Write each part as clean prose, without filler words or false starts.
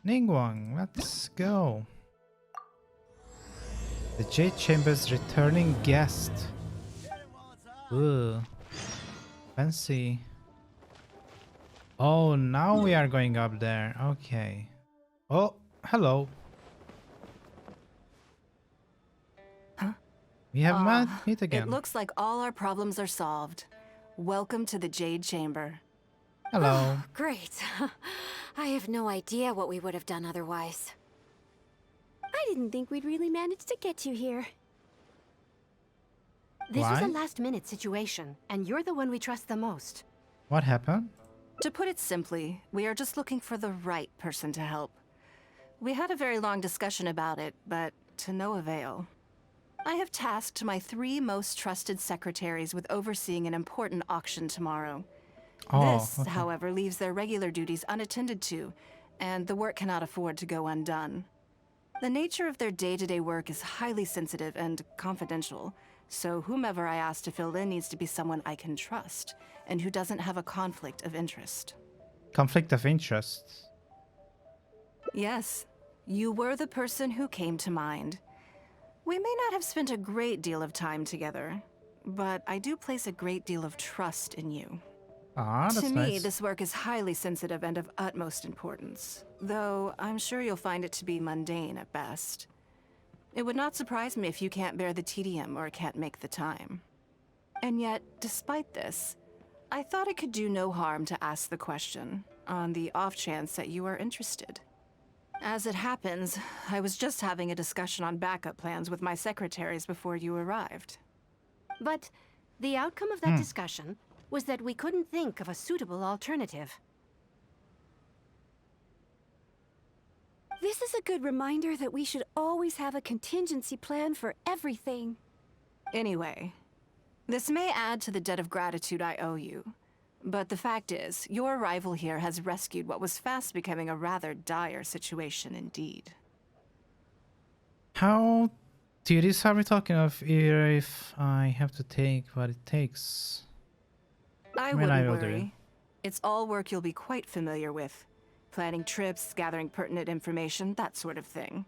Ningguang, let's go. The Jade Chamber's returning guest. Ooh. Fancy. Oh, now we are going up there. Okay. Oh, hello. Huh? We have met again. It looks like all our problems are solved. Welcome to the Jade Chamber. Hello. Oh, great. I have no idea what we would have done otherwise. I didn't think we'd really manage to get you here. This was Why? a last-minute situation, and you're the one we trust the most. What happened? To put it simply, we are just looking for the right person to help. We had a very long discussion about it, but to no avail. I have tasked my 3 most trusted secretaries with overseeing an important auction tomorrow. Oh, This, okay. however, leaves their regular duties unattended to, and the work cannot afford to go undone. The nature of their day-to-day work is highly sensitive and confidential, so whomever I ask to fill in needs to be someone I can trust, and who doesn't have a conflict of interest. Conflict of interest. Yes, you were the person who came to mind. We may not have spent a great deal of time together, but I do place a great deal of trust in you. Ah, that's To me, nice. this work is highly sensitive and of utmost importance, though I'm sure you'll find it to be mundane at best. It would not surprise me if you can't bear the tedium or can't make the time. And yet, despite this, I thought it could do no harm to ask the question, on the off chance that you are interested. As it happens, I was just having a discussion on backup plans with my secretaries before you arrived. But the outcome of that discussion was that we couldn't think of a suitable alternative. This is a good reminder that we should always have a contingency plan for everything. Anyway, this may add to the debt of gratitude I owe you, but the fact is, your arrival here has rescued what was fast becoming a rather dire situation indeed. How serious are we talking of here if I have to take what it takes? I mean, I wouldn't will do it. worry. It's all work you'll be quite familiar with. Planning trips, gathering pertinent information, that sort of thing.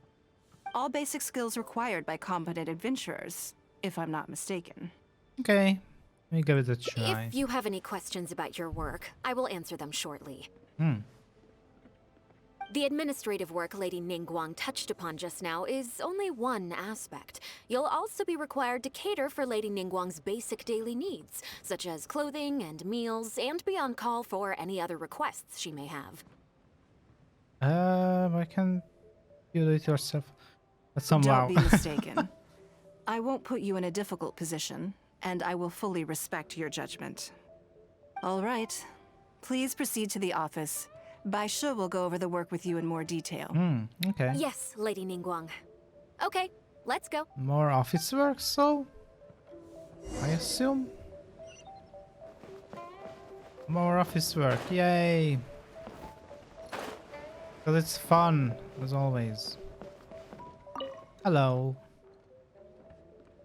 All basic skills required by competent adventurers, if I'm not mistaken. Okay, let me give it a try. If you have any questions about your work, I will answer them shortly. The administrative work Lady Ningguang touched upon just now is only one aspect. You'll also be required to cater for Lady Ningguang's basic daily needs, such as clothing and meals, and be on call for any other requests she may have. I can do it yourself. But somehow. Don't be mistaken. I won't put you in a difficult position, and I will fully respect your judgment. All right. Please proceed to the office. Bai Shi will go over the work with you in more detail. Okay. Yes, Lady Ningguang. Okay, let's go. More office work, so I assume. More office work, yay! Because it's fun, as always. Hello.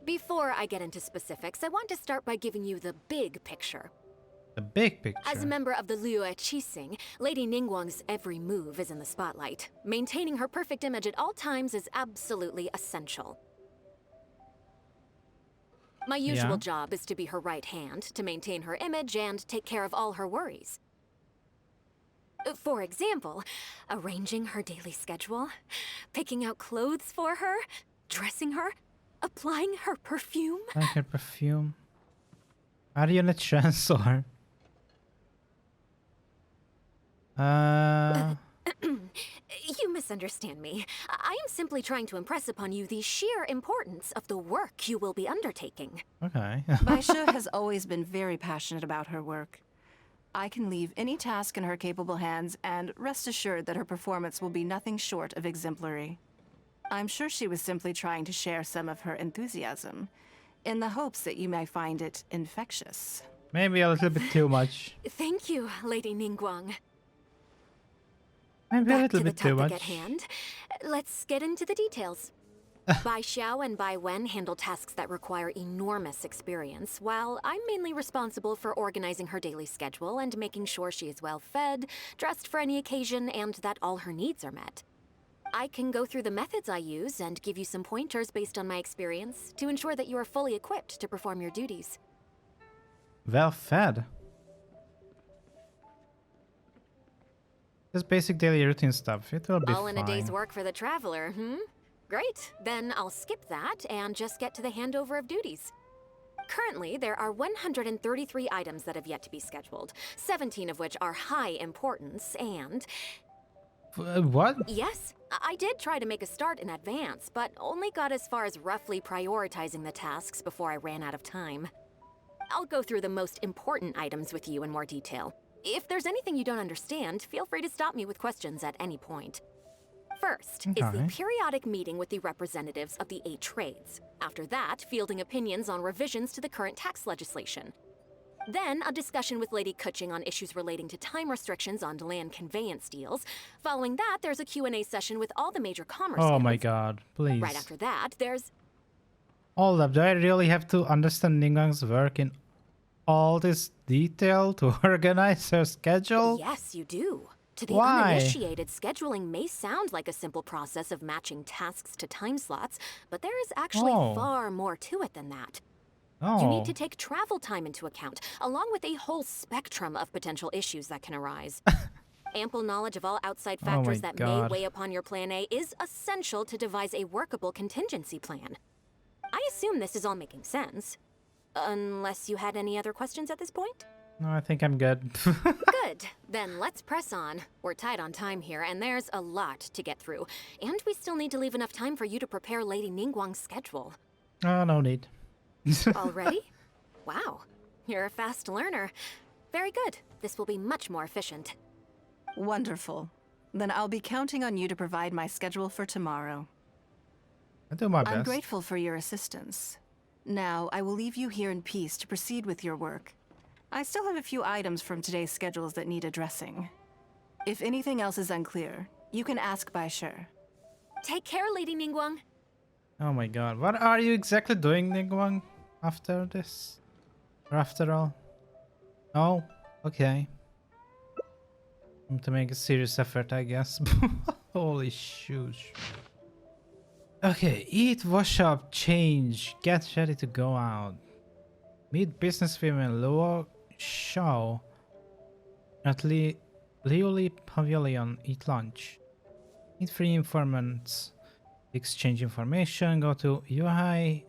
Before I get into specifics, I want to start by giving you the big picture. The big picture. As a member of the Liyue Qixing, Lady Ningguang's every move is in the spotlight. Maintaining her perfect image at all times is absolutely essential. My usual job is to be her right hand, to maintain her image and take care of all her worries. For example, arranging her daily schedule, picking out clothes for her, dressing her, applying her perfume. Like her perfume. Are you in a trance or? You misunderstand me. I am simply trying to impress upon you the sheer importance of the work you will be undertaking. Okay. Bai Shi has always been very passionate about her work. I can leave any task in her capable hands and rest assured that her performance will be nothing short of exemplary. I'm sure she was simply trying to share some of her enthusiasm, in the hopes that you may find it infectious. Maybe a little bit too much. Thank you, Lady Ningguang. Maybe a Back little to the bit too topic much. at hand. Let's get into the details. Bai Xiao and Bai Wen handle tasks that require enormous experience, while I'm mainly responsible for organizing her daily schedule and making sure she is well fed, dressed for any occasion, and that all her needs are met. I can go through the methods I use and give you some pointers based on my experience to ensure that you are fully equipped to perform your duties. Well fed. Just basic daily routine stuff. It will be All fine. in a day's work for the traveler, Great. Then I'll skip that and just get to the handover of duties. Currently, there are 133 items that have yet to be scheduled, 17 of which are high importance, and... What? Yes, I did try to make a start in advance, but only got as far as roughly prioritizing the tasks before I ran out of time. I'll go through the most important items with you in more detail. If there's anything you don't understand, feel free to stop me with questions at any point. First is the periodic meeting with the representatives of the 8 trades. After that, fielding opinions on revisions to the current tax legislation. Then, a discussion with Lady Kuching on issues relating to time restrictions on land conveyance deals. Following that, there's a Q&A session with all the major commerce Oh my guilds. god, please. Right after that, there's... Hold up, do I really have to understand Ningguang's work in all this detail to organize her schedule? Yes, you do. To the Why? uninitiated, scheduling may sound like a simple process of matching tasks to time slots, but there is actually far more to it than that. Oh. You need to take travel time into account, along with a whole spectrum of potential issues that can arise. Ample knowledge of all outside factors that may weigh upon your Plan A is essential to devise a workable contingency plan. I assume this is all making sense. Unless you had any other questions at this point? No, I think I'm good. Good. Then let's press on. We're tight on time here, and there's a lot to get through. And we still need to leave enough time for you to prepare Lady Ningguang's schedule. Oh, no need. Already? Wow. You're a fast learner. Very good. This will be much more efficient. Wonderful. Then I'll be counting on you to provide my schedule for tomorrow. I do my best. I'm grateful for your assistance. Now, I will leave you here in peace to proceed with your work. I still have a few items from today's schedules that need addressing. If anything else is unclear, you can ask Bai Shi. Take care, Lady Ningguang. Oh my god, what are you exactly doing, Ningguang, after this? Or after all? Oh, okay. To make a serious effort, I guess. Holy shoes. Okay, eat, wash up, change, get ready to go out. Meet businesswomen Luo Shao at Liyue Pavilion, eat lunch. Meet free informants, exchange information, go to Yuhai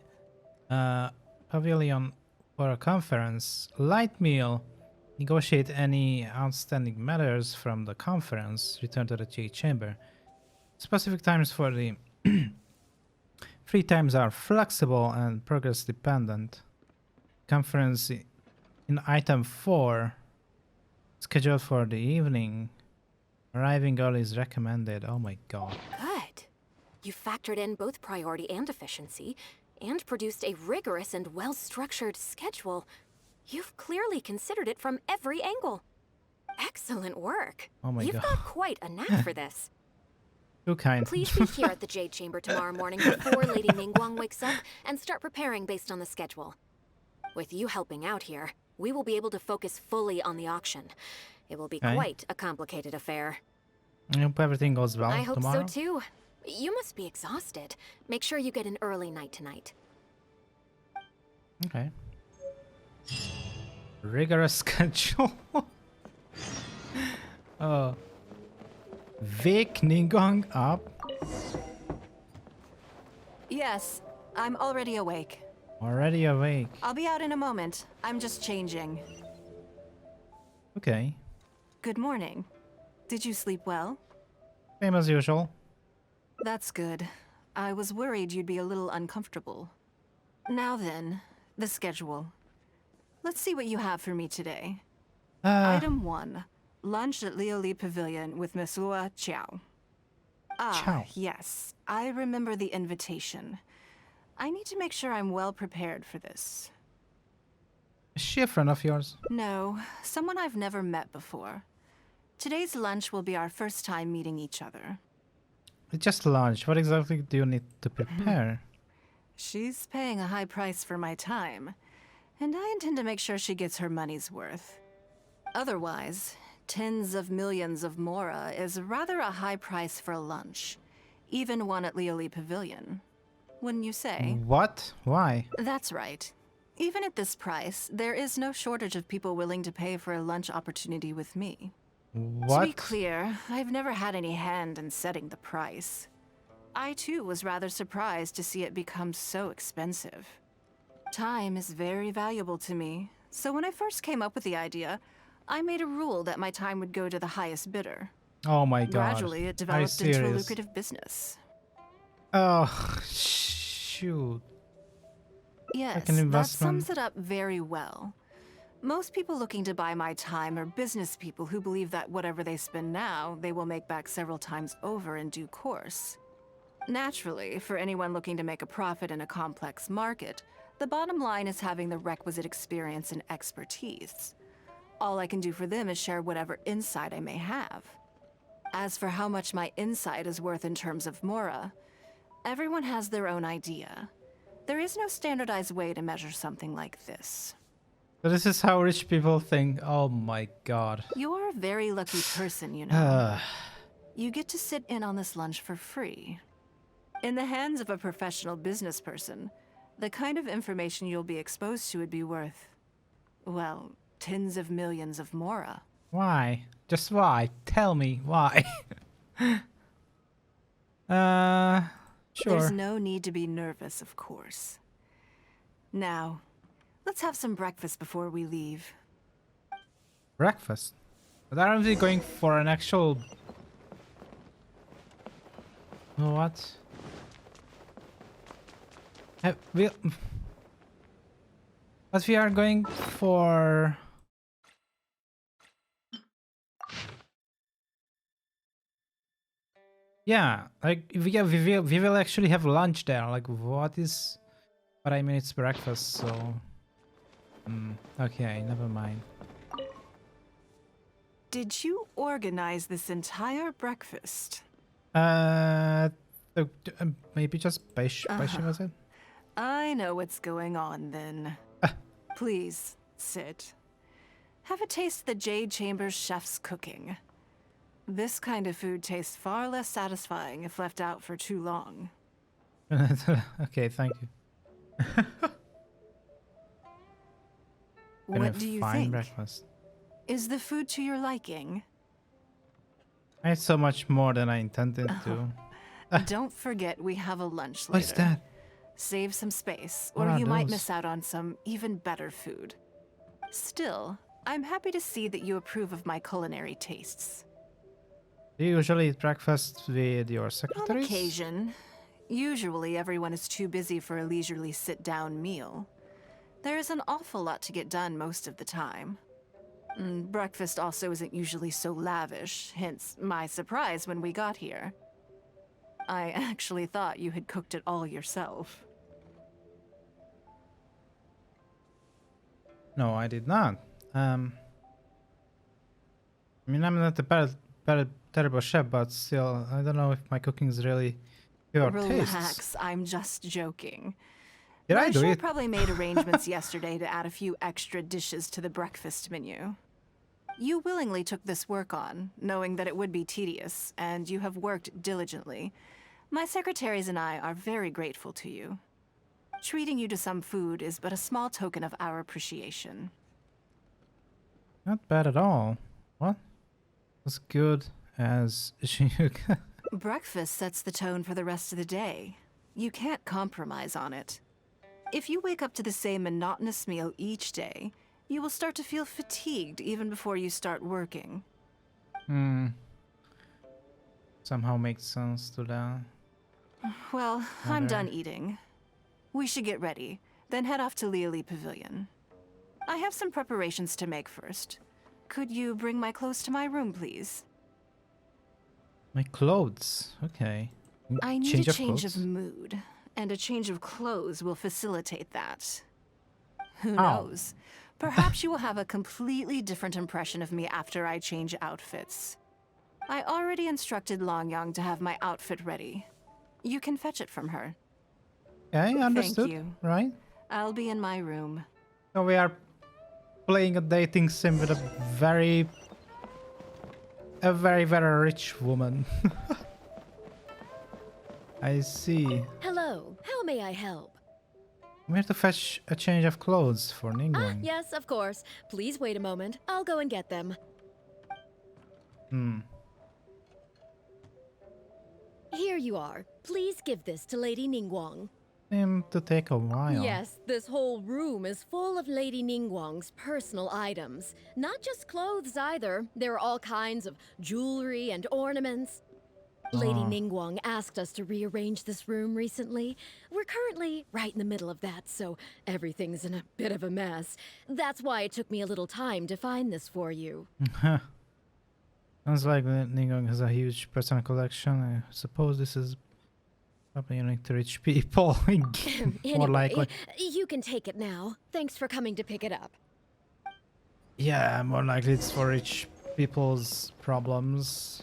Pavilion for a conference. Light meal, negotiate any outstanding matters from the conference, return to the J chamber. Specific times for the free times are flexible and progress dependent. Conference in item 4 scheduled for the evening. Arriving early is recommended. Oh my god. Good. You factored in both priority and efficiency, and produced a rigorous and well-structured schedule. You've clearly considered it from every angle. Excellent work. Oh my You've god. got quite a knack for this. Too kind. Please be here at the Jade Chamber tomorrow morning before Lady Ningguang wakes up and start preparing based on the schedule. With you helping out here, we will be able to focus fully on the auction. It will be quite a complicated affair. I hope everything goes well I hope tomorrow. so too. You must be exhausted. Make sure you get an early night tonight. Okay. Rigorous schedule. Oh. Wake Ningguang up. Yes, I'm already awake. Already awake. I'll be out in a moment. I'm just changing. Okay. Good morning. Did you sleep well? Same as usual. That's good. I was worried you'd be a little uncomfortable. Now then, the schedule. Let's see what you have for me today. Item 1. Lunch at Liyue Pavilion with Miss Luo Qiao. Qiao. Yes. I remember the invitation. I need to make sure I'm well prepared for this. Is she a friend of yours? No, someone I've never met before. Today's lunch will be our first time meeting each other. It's just lunch. What exactly do you need to prepare? She's paying a high price for my time, and I intend to make sure she gets her money's worth. Otherwise, tens of millions of Mora is rather a high price for lunch, even one at Liyue Pavilion. Wouldn't you say? What? Why? That's right. Even at this price, there is no shortage of people willing to pay for a lunch opportunity with me. What? To be clear, I've never had any hand in setting the price. I too was rather surprised to see it become so expensive. Time is very valuable to me, so when I first came up with the idea, I made a rule that my time would go to the highest bidder. Oh my god. Gradually, it Are you developed into a serious? lucrative business. Oh, shoot. Yes, an that investment. sums it up very well. Most people looking to buy my time are business people who believe that whatever they spend now, they will make back several times over in due course. Naturally, for anyone looking to make a profit in a complex market, the bottom line is having the requisite experience and expertise. All I can do for them is share whatever insight I may have. As for how much my insight is worth in terms of Mora, everyone has their own idea. There is no standardized way to measure something like this. So this is how rich people think. Oh my god. You're a very lucky person, you know. You get to sit in on this lunch for free. In the hands of a professional business person, the kind of information you'll be exposed to would be worth, well, tens of millions of Mora. Why? Just why? Tell me why. Sure. There's no need to be nervous, of course. Now, let's have some breakfast before we leave. Breakfast. But aren't we going for an actual... What? We... But we are going for... Yeah, like we will actually have lunch there. Like what is... But I mean it's breakfast, so... okay, never mind. Did you organize this entire breakfast? Maybe just Beishi was it? I know what's going on then. Please, sit. Have a taste of the Jade Chamber's chef's cooking. This kind of food tastes far less satisfying if left out for too long. Okay, thank you. What do you think? Breakfast. Is the food to your liking? I ate so much more than I intended to. Don't forget we have a lunch later. What's that? Save some space, What or are you might those? miss out on some even better food. Still, I'm happy to see that you approve of my culinary tastes. Do you usually eat breakfast with your On secretaries? occasion. Usually everyone is too busy for a leisurely sit-down meal. There is an awful lot to get done most of the time. Breakfast also isn't usually so lavish, hence my surprise when we got here. I actually thought you had cooked it all yourself. No, I did not. I mean, I'm not a terrible chef, but still, I don't know if my cooking is really your tastes. Relax, I'm just joking. Did I do Sure it? probably made arrangements yesterday to add a few extra dishes to the breakfast menu. You willingly took this work on, knowing that it would be tedious, and you have worked diligently. My secretaries and I are very grateful to you. Treating you to some food is but a small token of our appreciation. Not bad at all. What? As good as you can. Breakfast sets the tone for the rest of the day. You can't compromise on it. If you wake up to the same monotonous meal each day, you will start to feel fatigued even before you start working. Somehow makes sense to that. Well, I'm Okay. done eating. We should get ready, then head off to Liyue Pavilion. I have some preparations to make first. Could you bring my clothes to my room, please? My clothes. Okay. I need a change clothes? of mood, and a change of clothes will facilitate that. Who How? knows? Perhaps you will have a completely different impression of me after I change outfits. I already instructed Longyang to have my outfit ready. You can fetch it from her. Okay, understood. you. Right? I'll be in my room. So we are playing a dating sim with a very, very rich woman. I see. Hello, how may I help? We have to fetch a change of clothes for Ningguang. Yes, of course. Please wait a moment. I'll go and get them. Here you are. Please give this to Lady Ningguang. Seem to take a while. Yes, this whole room is full of Lady Ningguang's personal items. Not just clothes either. There are all kinds of jewelry and ornaments. Lady Ningguang asked us to rearrange this room recently. We're currently right in the middle of that, so everything's in a bit of a mess. That's why it took me a little time to find this for you. Sounds like Ningguang has a huge personal collection. I suppose this is probably unique to rich people. More Anyway, likely. you can take it now. Thanks for coming to pick it up. Yeah, more likely it's for rich people's problems.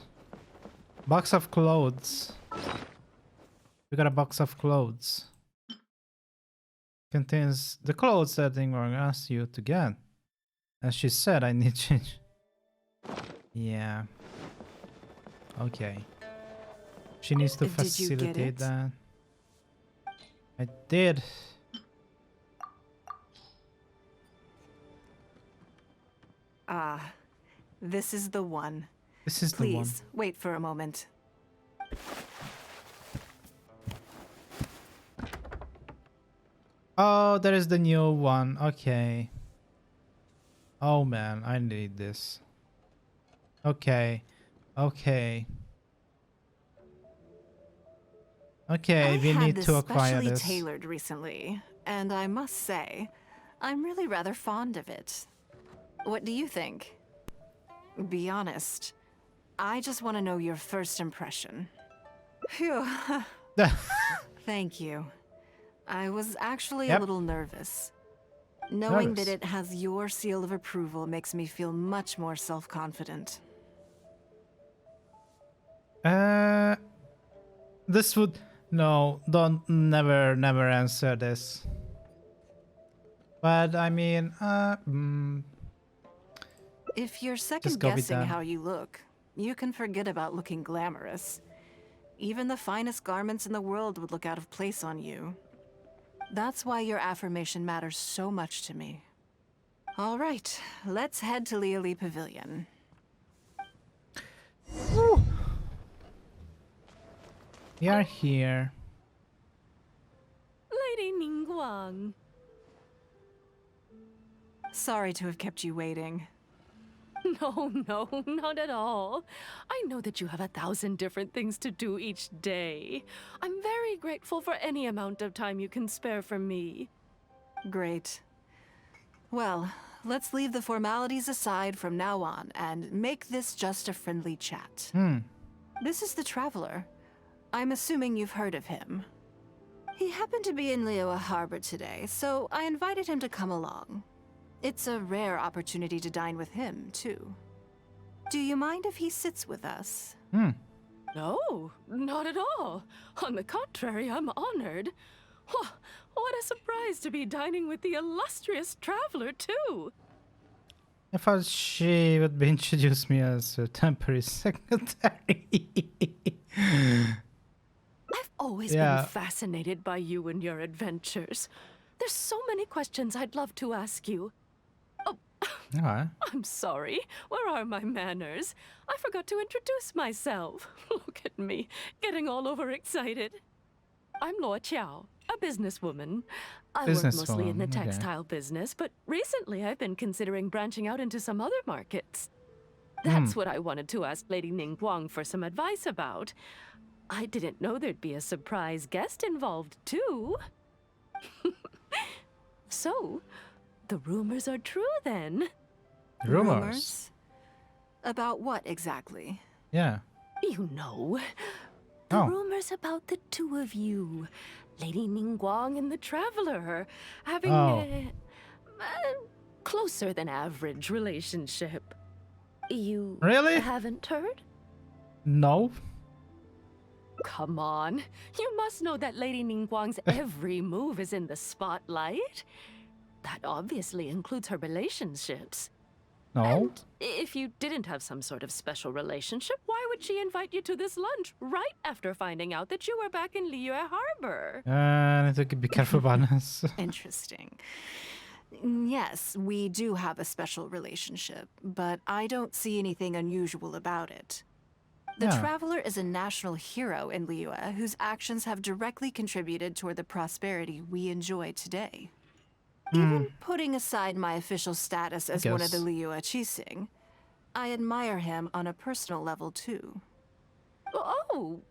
Box of clothes. We got a box of clothes. Contains the clothes that Ningguang asked you to get. As she said, I need change. Yeah. Okay. She needs to Did you get facilitate it? that. I did. Ah, this is the one. This is the one. Please, wait for a moment. Oh, there is the new one. Okay. Oh man, I need this. Okay. Okay. Okay, we I need had this to acquire specially this. tailored recently, and I must say, I'm really rather fond of it. What do you think? Be honest. I just want to know your first impression. Phew. Thank you. I was actually Yep. a little nervous. Knowing that Nervous. it has your seal of approval makes me feel much more self-confident. This would no, don't never answer this. But I mean, If you're go with second-guessing that. how you look, you can forget about looking glamorous. Even the finest garments in the world would look out of place on you. That's why your affirmation matters so much to me. All right, let's head to Liyue Pavilion. we are here. Lady Ningguang. Sorry to have kept you waiting. No, not at all. I know that you have 1,000 different things to do each day. I'm very grateful for any amount of time you can spare for me. Great. Well, let's leave the formalities aside from now on and make this just a friendly chat. This is the Traveler. I'm assuming you've heard of him. He happened to be in Liyue Harbor today, so I invited him to come along. It's a rare opportunity to dine with him, too. Do you mind if he sits with us? No, not at all. On the contrary, I'm honored. What a surprise to be dining with the illustrious Traveler, too. I thought she would be introduced me as her temporary secretary. I've always Yeah. been fascinated by you and your adventures. There's so many questions I'd love to ask you. Alright. I'm sorry. Where are my manners? I forgot to introduce myself. Look at me, getting all overexcited. I'm Luo Qiao, a businesswoman. I work mostly in the Businesswoman, okay. textile business, but recently I've been considering branching out into some other markets. That's what I wanted to ask Lady Ningguang for some advice about. I didn't know there'd be a surprise guest involved, too. So, the rumors are true then. Rumors. About what exactly? Yeah. You know, the Oh. rumors about the two of you, Lady Ningguang and the Traveler, having Oh. a closer than average relationship. You Really? haven't heard? No. Come on. You must know that Lady Ningguang's every move is in the spotlight. That obviously includes her relationships. No. And if you didn't have some sort of special relationship, why would she invite you to this lunch right after finding out that you were back in Liyue Harbor? I need to be careful about this. Interesting. Yes, we do have a special relationship, but I don't see anything unusual about it. The Yeah. Traveler is a national hero in Liyue whose actions have directly contributed toward the prosperity we enjoy today. Even putting aside my official status as one of the Guess. Liyue Qixing, I admire him on a personal level too. Oh,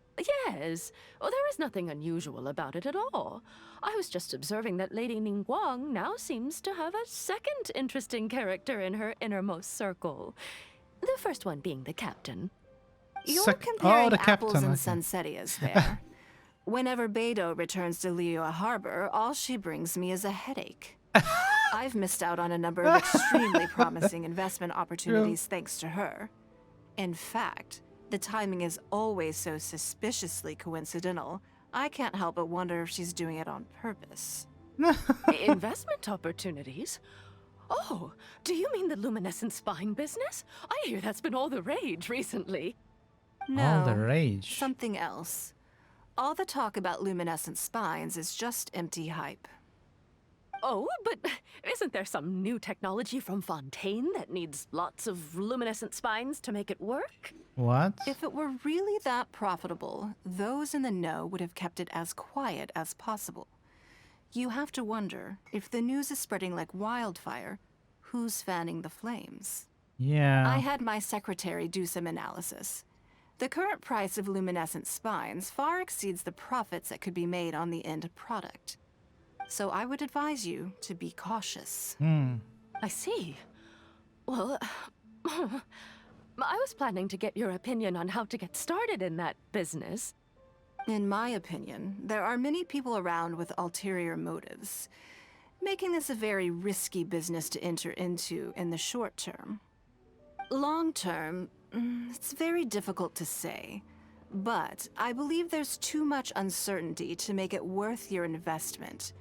yes. Oh, there is nothing unusual about it at all. I was just observing that Lady Ningguang now seems to have a second interesting character in her innermost circle. The first one being the captain. You're Sec- comparing the apples captain, and okay. sunsettias there. Whenever Beidou returns to Liyue Harbor, all she brings me is a headache. I've missed out on a number of extremely promising investment opportunities thanks to her. In fact, the timing is always so suspiciously coincidental, I can't help but wonder if she's doing it on purpose. Investment opportunities? Oh, do you mean the luminescent spine business? I hear that's been all the rage recently. No, All the rage. something else. All the talk about luminescent spines is just empty hype. Oh, but isn't there some new technology from Fontaine that needs lots of luminescent spines to make it work? What? If it were really that profitable, those in the know would have kept it as quiet as possible. You have to wonder, if the news is spreading like wildfire, who's fanning the flames? Yeah. I had my secretary do some analysis. The current price of luminescent spines far exceeds the profits that could be made on the end product. So I would advise you to be cautious. I see. Well, I was planning to get your opinion on how to get started in that business. In my opinion, there are many people around with ulterior motives, making this a very risky business to enter into in the short term. Long term, it's very difficult to say, but I believe there's too much uncertainty to make it worth your investment.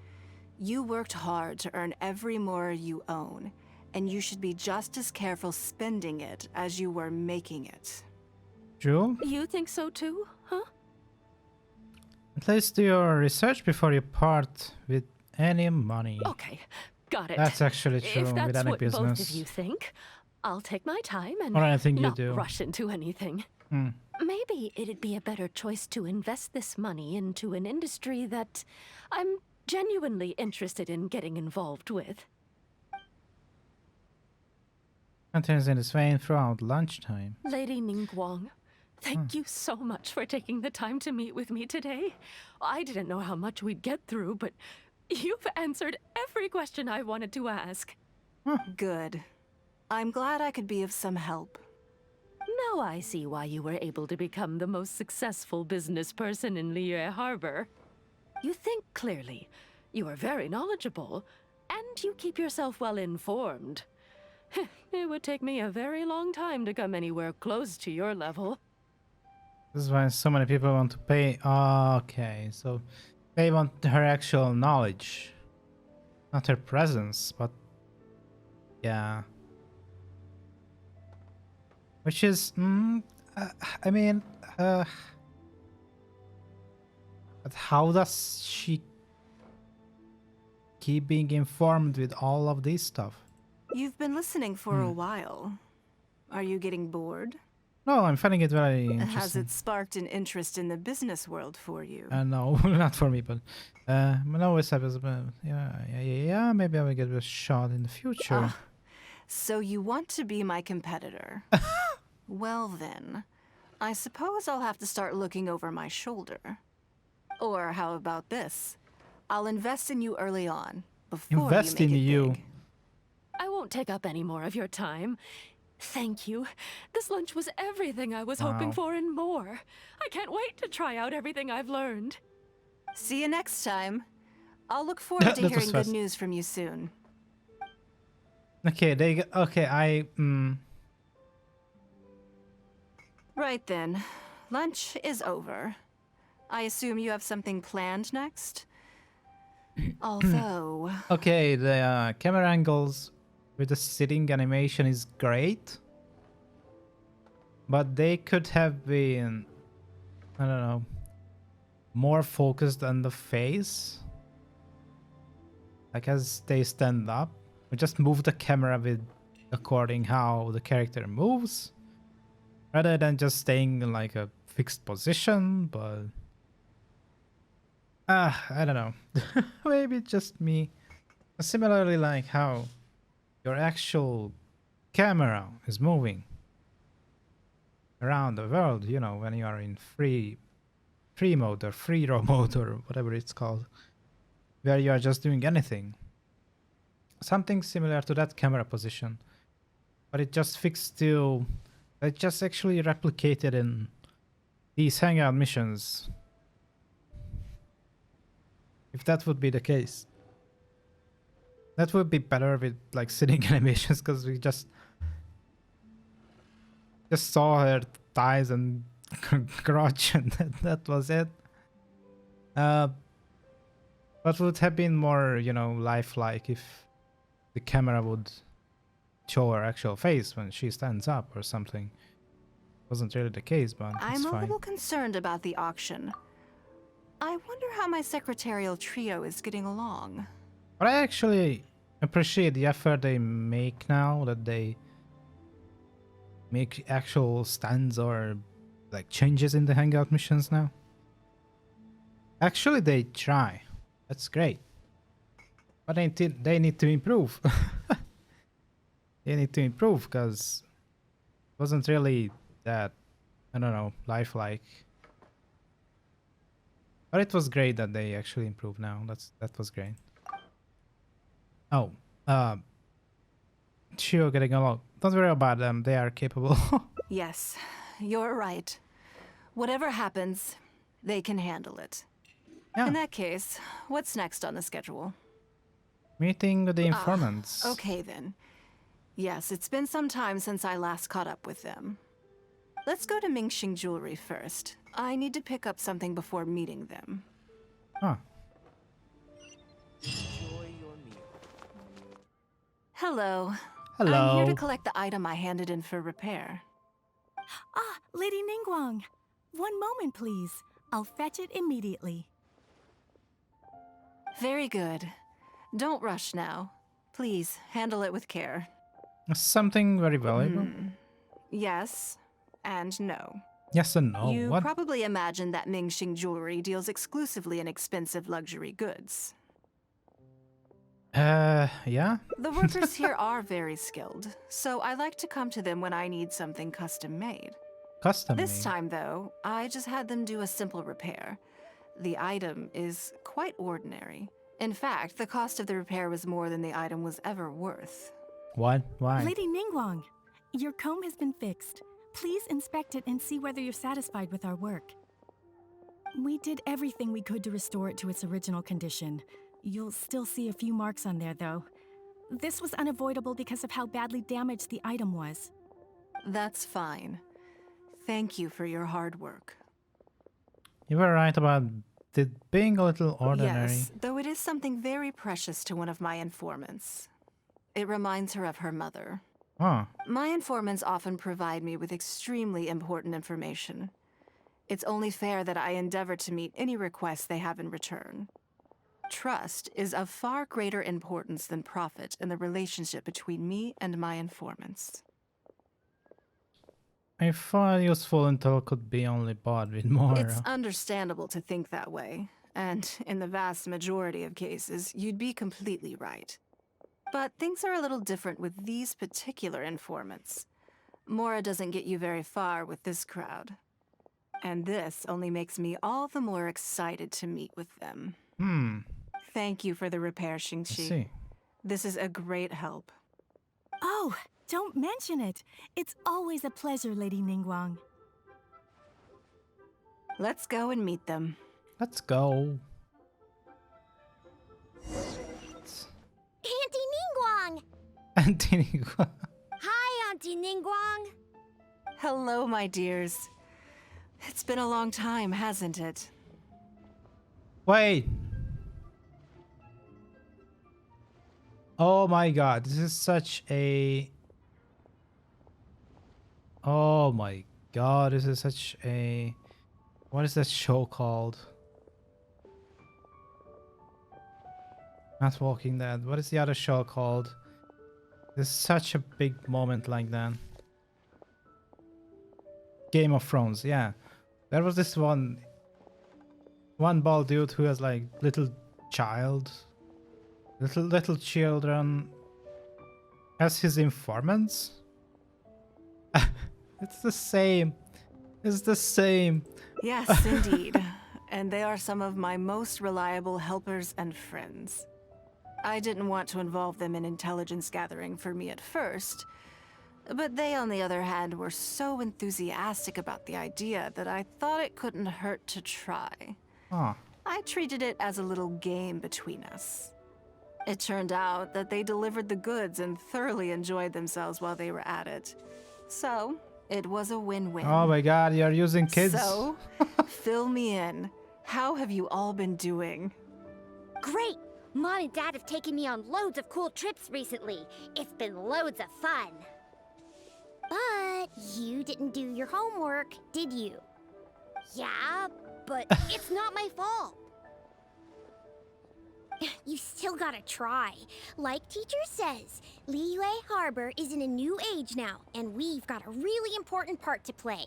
You worked hard to earn every more you own, and you should be just as careful spending it as you were making it. True. You think so too, huh? At least do your research before you part with any money. Okay, got it. That's actually true If with that's any what both of business. you think, I'll take my time and Or anything you not do. rush into anything. Maybe it'd be a better choice to invest this money into an industry that I'm genuinely interested in getting involved with. Continues in this vein throughout lunchtime. Lady Ningguang, thank you so much for taking the time to meet with me today. I didn't know how much we'd get through, but you've answered every question I wanted to ask. Good. I'm glad I could be of some help. Now I see why you were able to become the most successful business person in Liyue Harbor. You think clearly, you are very knowledgeable, and you keep yourself well informed. It would take me a very long time to come anywhere close to your level. This is why so many people want to pay. Okay, so they want her actual knowledge, not her presence, but yeah. Which is, I mean, but how does she keep being informed with all of this stuff? You've been listening for a while. Are you getting bored? No, I'm finding it very Has interesting. it sparked an interest in the business world for you? No, not for me, but no, it's yeah. Maybe I will get a shot in the future. So you want to be my competitor? Well then, I suppose I'll have to start looking over my shoulder. Or how about this? I'll invest in you early on, before Invest you make in it you. big. I won't take up any more of your time. Thank you. This lunch was everything I was hoping Wow. for and more. I can't wait to try out everything I've learned. See you next time. I'll look forward to That was hearing good fast. news from you soon. Okay, Right then. Lunch is over. I assume you have something planned next? Although... Okay, the camera angles with the sitting animation is great. But they could have been, I don't know, more focused on the face. Like as they stand up. We just move the camera with according how the character moves. Rather than just staying in like a fixed position, but... I don't know. Maybe just me. Similarly like how your actual camera is moving around the world, you know, when you are in free mode or free roam mode or whatever it's called, where you are just doing anything. Something similar to that camera position, but it just fixed to, it just actually replicated in these Hangout missions. If that would be the case, that would be better with like sitting animations, because we just saw her thighs and crotch, and that was it. But would have been more, you know, lifelike if the camera would show her actual face when she stands up or something. Wasn't really the case, but it's I'm a fine. little concerned about the auction. I wonder how my secretarial trio is getting along. But I actually appreciate the effort they make now, that they make actual stands or like changes in the Hangout missions now. Actually, they try. That's great. But they need to improve. They need to improve, because it wasn't really that, I don't know, lifelike. But it was great that they actually improved now. That was great. Oh, Shio getting along. Don't worry about them. They are capable. Yes, you're right. Whatever happens, they can handle it. Yeah. In that case, what's next on the schedule? Meeting with the informants. Okay then. Yes, it's been some time since I last caught up with them. Let's go to Mingxing Jewelry first. I need to pick up something before meeting them. Huh. Hello. Hello. I'm here to collect the item I handed in for repair. Ah, Lady Ningguang. One moment, please. I'll fetch it immediately. Very good. Don't rush now. Please, handle it with care. Something very valuable. Yes, and no. Yes and no. You What? probably imagine that Mingxing Jewelry deals exclusively in expensive luxury goods. Yeah? The workers here are very skilled, so I like to come to them when I need something custom made. Custom This made. time, though, I just had them do a simple repair. The item is quite ordinary. In fact, the cost of the repair was more than the item was ever worth. What? Why? Lady Ningguang, your comb has been fixed. Please inspect it and see whether you're satisfied with our work. We did everything we could to restore it to its original condition. You'll still see a few marks on there, though. This was unavoidable because of how badly damaged the item was. That's fine. Thank you for your hard work. You were right about it being a little ordinary. Yes, though it is something very precious to one of my informants. It reminds her of her mother. Oh. My informants often provide me with extremely important information. It's only fair that I endeavor to meet any requests they have in return. Trust is of far greater importance than profit in the relationship between me and my informants. I thought useful intel could be only bought with more. It's understandable to think that way, and in the vast majority of cases, you'd be completely right. But things are a little different with these particular informants. Mora doesn't get you very far with this crowd. And this only makes me all the more excited to meet with them. Thank you for the repair, I Xingqi. see. This is a great help. Oh, don't mention it. It's always a pleasure, Lady Ningguang. Let's go and meet them. Let's go. Auntie Ningguang! Anthony. Hi, Auntie Ningguang! Hello, my dears. It's been a long time, hasn't it? Wait. Oh my god, this is such a... Oh my god, this is such a... What is that show called? Not Walking Dead. What is the other show called? There's such a big moment like that. Game of Thrones, yeah. There was this one bald dude who has like little children as his informants. It's the same. It's the same. Yes, indeed. And they are some of my most reliable helpers and friends. I didn't want to involve them in intelligence gathering for me at first, but they, on the other hand, were so enthusiastic about the idea that I thought it couldn't hurt to try. Oh. I treated it as a little game between us. It turned out that they delivered the goods and thoroughly enjoyed themselves while they were at it. So, it was a win-win. Oh my god, you're using kids. So, fill me in. How have you all been doing? Great! Mom and Dad have taken me on loads of cool trips recently. It's been loads of fun. But you didn't do your homework, did you? Yeah, but it's not my fault. You still gotta try. Like teacher says, Liyue Harbor is in a new age now, and we've got a really important part to play.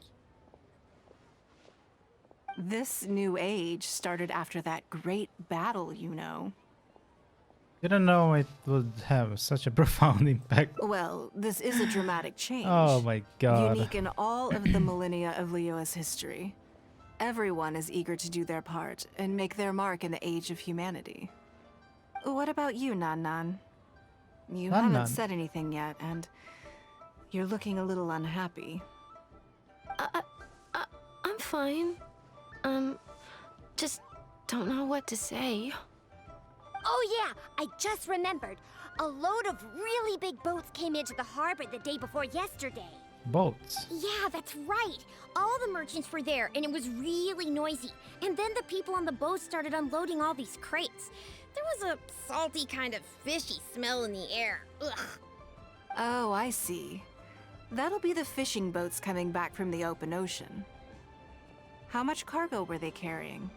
This new age started after that great battle, you know. Didn't know it would have such a profound impact. Well, this is a dramatic change. Oh my god. Unique in all of the millennia of Liyue's history. Everyone is eager to do their part and make their mark in the age of humanity. What about you, Nan? You Nan. haven't said anything yet, and you're looking a little unhappy. I'm fine. Just don't know what to say. Oh yeah, I just remembered. A load of really big boats came into the harbor the day before yesterday. Boats. Yeah, that's right. All the merchants were there, and it was really noisy. And then the people on the boat started unloading all these crates. There was a salty kind of fishy smell in the air. Ugh. Oh, I see. That'll be the fishing boats coming back from the open ocean. How much cargo were they carrying?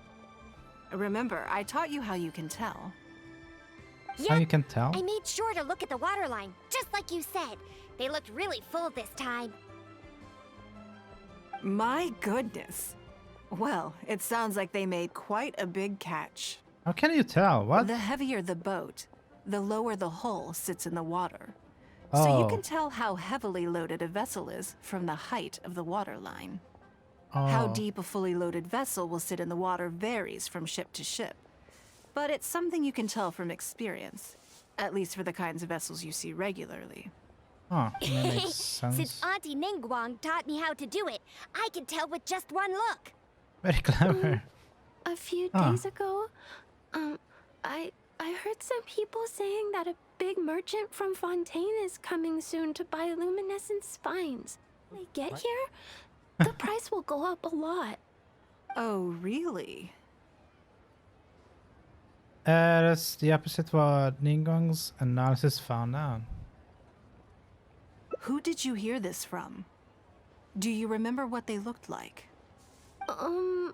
Remember, I taught you how you can tell. How Yep, you can tell? I made sure to look at the waterline, just like you said. They looked really full this time. My goodness. Well, it sounds like they made quite a big catch. How can you tell? What? The heavier the boat, the lower the hull sits in the water. So you Oh. can tell how heavily loaded a vessel is from the height of the waterline. Oh. How deep a fully loaded vessel will sit in the water varies from ship to ship. But it's something you can tell from experience, at least for the kinds of vessels you see regularly. Oh, that makes Since sense. Auntie Ningguang taught me how to do it, I can tell with just one look. Very clever. A few Ah. days ago, I heard some people saying that a big merchant from Fontaine is coming soon to buy luminescent spines. When they get here, the price will go up a lot. Oh, really? That's the opposite what Ningguang's analysis found out. Who did you hear this from? Do you remember what they looked like? No,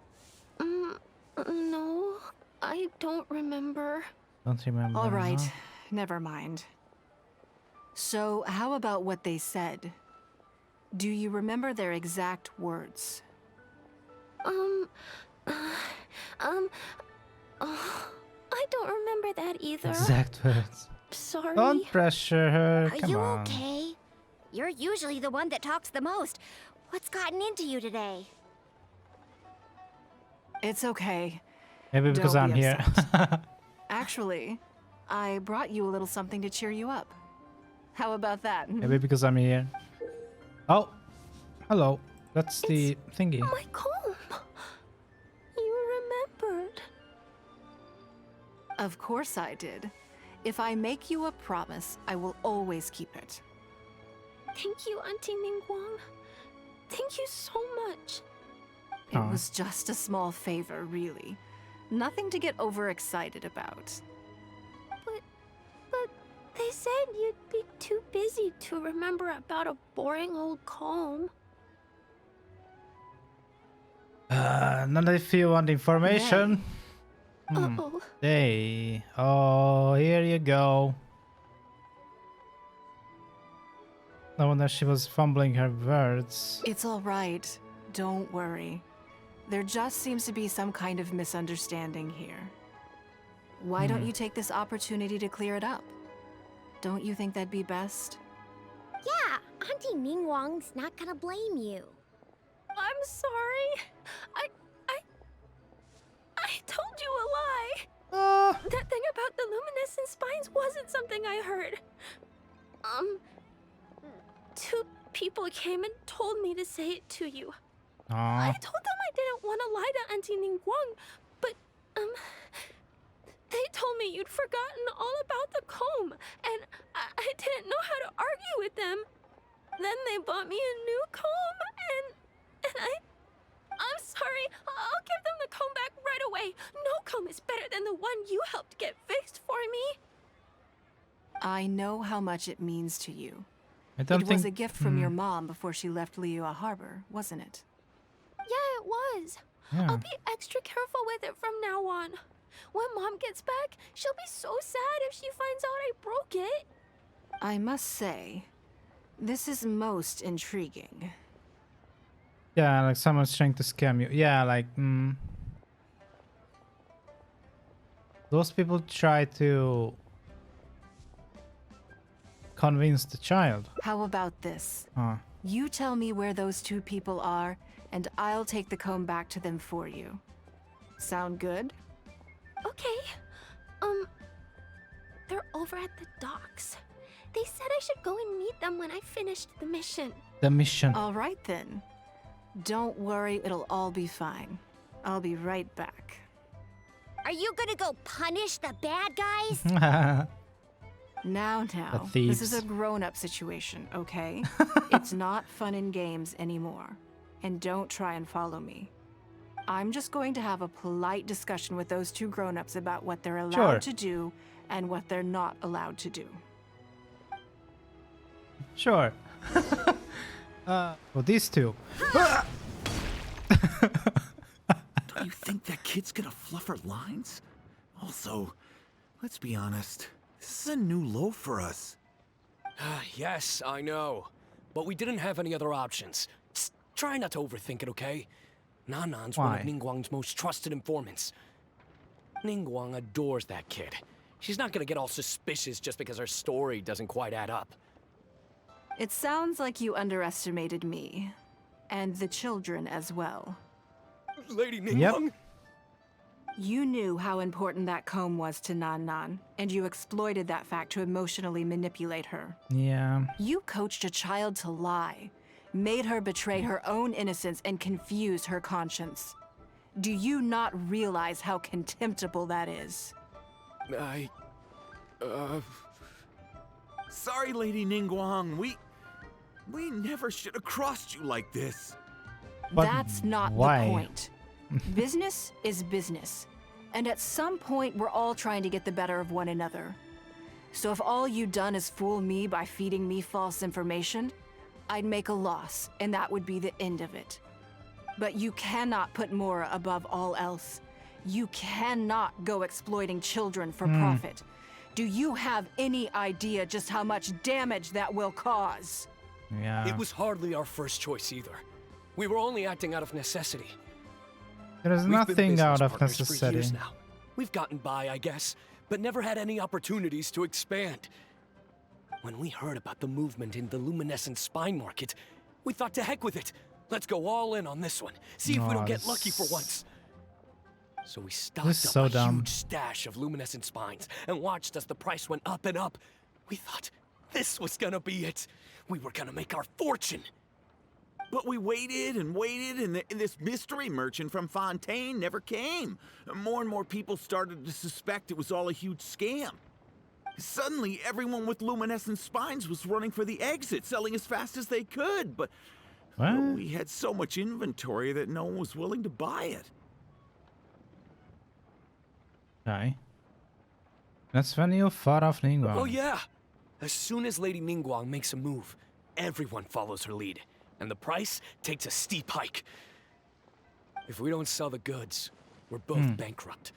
I don't remember. Don't remember. All right, no? never mind. So, how about what they said? Do you remember their exact words? I don't remember that either. Exact words. Sorry. Don't pressure her. Are Come you on. okay? You're usually the one that talks the most. What's gotten into you today? It's okay. Maybe because Don't I'm be here. Actually, I brought you a little something to cheer you up. How about that? Maybe because I'm here. Oh, hello. That's the thingy. My comb. You remembered. Of course I did. If I make you a promise, I will always keep it. Thank you, Auntie Ningguang. Thank you so much. It Aw. was just a small favor, really. Nothing to get overexcited about. But they said you'd be too busy to remember about a boring old comb. Not if you want information. Uh-oh. Hey. Oh, here you go. No wonder she was fumbling her words. It's all right. Don't worry. There just seems to be some kind of misunderstanding here. Why don't you take this opportunity to clear it up? Don't you think that'd be best? Yeah, Auntie Ningguang's not gonna blame you. I'm sorry. I told you a lie. That thing about the luminescent spines wasn't something I heard. Two people came and told me to say it to you. I told them I didn't want to lie to Auntie Ningguang, but, they told me you'd forgotten all about the comb, and I didn't know how to argue with them. Then they bought me a new comb, and I'm sorry. I'll give them the comb back right away. No comb is better than the one you helped get fixed for me. I know how much it means to you. I don't It think was a gift from your mom before she left Liyue Harbor, wasn't it? Yeah, it was. Yeah. I'll be extra careful with it from now on. When Mom gets back, she'll be so sad if she finds out I broke it. I must say, this is most intriguing. Yeah, like someone's trying to scam you. Yeah, like, those people try to convince the child. How about this? Huh. You tell me where those two people are, and I'll take the comb back to them for you. Sound good? Okay. They're over at the docks. They said I should go and meet them when I finished the mission. The mission. All right then. Don't worry, it'll all be fine. I'll be right back. Are you gonna go punish the bad guys? Now, this is a grown-up situation, okay? It's not fun and games anymore. And don't try and follow me. I'm just going to have a polite discussion with those two grown-ups about what they're allowed to do and what they're not allowed to do. Sure. Well, these two. Don't you think that kid's gonna fluff her lines? Also, let's be honest, this is a new low for us. Yes, I know. But we didn't have any other options. Just try not to overthink it, okay? Nanan's one of Ningguang's most trusted informants. Ningguang adores that kid. She's not gonna get all suspicious just because her story doesn't quite add up. It sounds like you underestimated me. And the children as well. Lady Ningguang? Yep. You knew how important that comb was to Nan, and you exploited that fact to emotionally manipulate her. Yeah. You coached a child to lie, made her betray her own innocence and confuse her conscience. Do you not realize how contemptible that is? Sorry, Lady Ningguang. We never should have crossed you like this. But that's not why? the point. Business is business. And at some point, we're all trying to get the better of one another. So if all you've done is fool me by feeding me false information, I'd make a loss, and that would be the end of it. But you cannot put Mora above all else. You cannot go exploiting children for profit. Do you have any idea just how much damage that will cause? Yeah. It was hardly our first choice either. We were only acting out of necessity. There is We've been nothing business out of partners for necessity. years now. We've gotten by, I guess, but never had any opportunities to expand. When we heard about the movement in the luminescent spine market, we thought to heck with it. Let's go all in on this one. See if we don't get lucky for once. So we stocked up a huge stash of luminescent spines and watched as the price went up and up. We thought this was gonna be it. We were gonna make our fortune. But we waited and waited, and this mystery merchant from Fontaine never came. More and more people started to suspect it was all a huge scam. Suddenly, everyone with luminescent spines was running for the exit, selling as fast as they could, but What? We had so much inventory that no one was willing to buy it. Okay. That's when you fought off Ningguang. Oh yeah! As soon as Lady Ningguang makes a move, everyone follows her lead, and the price takes a steep hike. If we don't sell the goods, we're both bankrupt.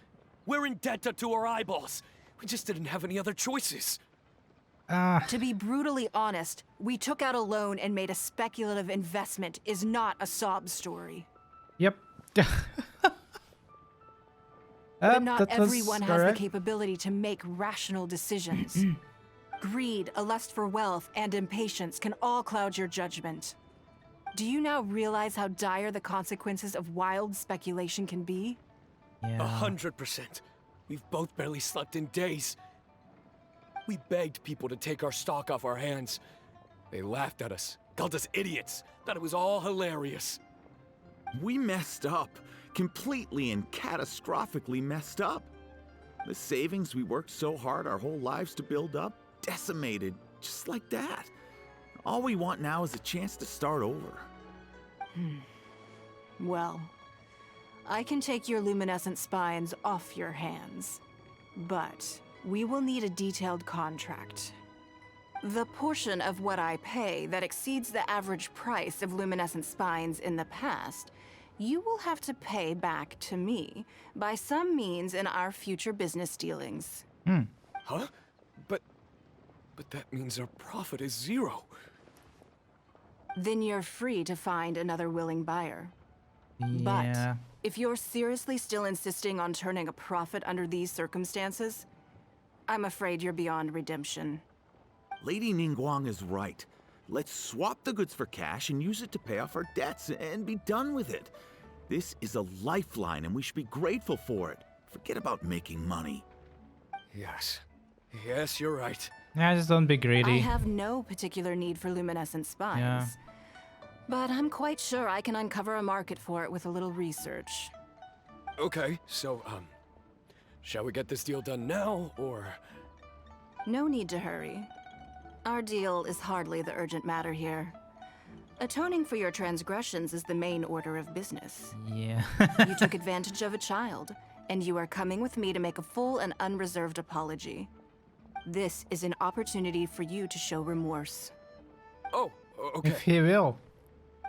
We're in debt up to our eyeballs. We just didn't have any other choices. To be brutally honest, we took out a loan and made a speculative investment is not a sob story. Yep. But not that was everyone has the correct. capability to make rational decisions. Greed, a lust for wealth, and impatience can all cloud your judgment. Do you now realize how dire the consequences of wild speculation can be? Yeah. 100%. We've both barely slept in days. We begged people to take our stock off our hands. They laughed at us, called us idiots, thought it was all hilarious. We messed up. Completely and catastrophically messed up. The savings we worked so hard our whole lives to build up, decimated just like that. All we want now is a chance to start over. Well, I can take your luminescent spines off your hands, but we will need a detailed contract. The portion of what I pay that exceeds the average price of luminescent spines in the past, you will have to pay back to me by some means in our future business dealings. Huh? But that means our profit is 0. Then you're free to find another willing buyer. Yeah. But if you're seriously still insisting on turning a profit under these circumstances, I'm afraid you're beyond redemption. Lady Ningguang is right. Let's swap the goods for cash and use it to pay off our debts and be done with it. This is a lifeline and we should be grateful for it. Forget about making money. Yes. Yes, you're right. Yeah, just don't be I greedy. have no particular need for luminescent spines. Yeah. But I'm quite sure I can uncover a market for it with a little research. Okay, so, shall we get this deal done now, or...? No need to hurry. Our deal is hardly the urgent matter here. Atoning for your transgressions is the main order of business. Yeah. You took advantage of a child, and you are coming with me to make a full and unreserved apology. This is an opportunity for you to show remorse. Oh, okay. If he will.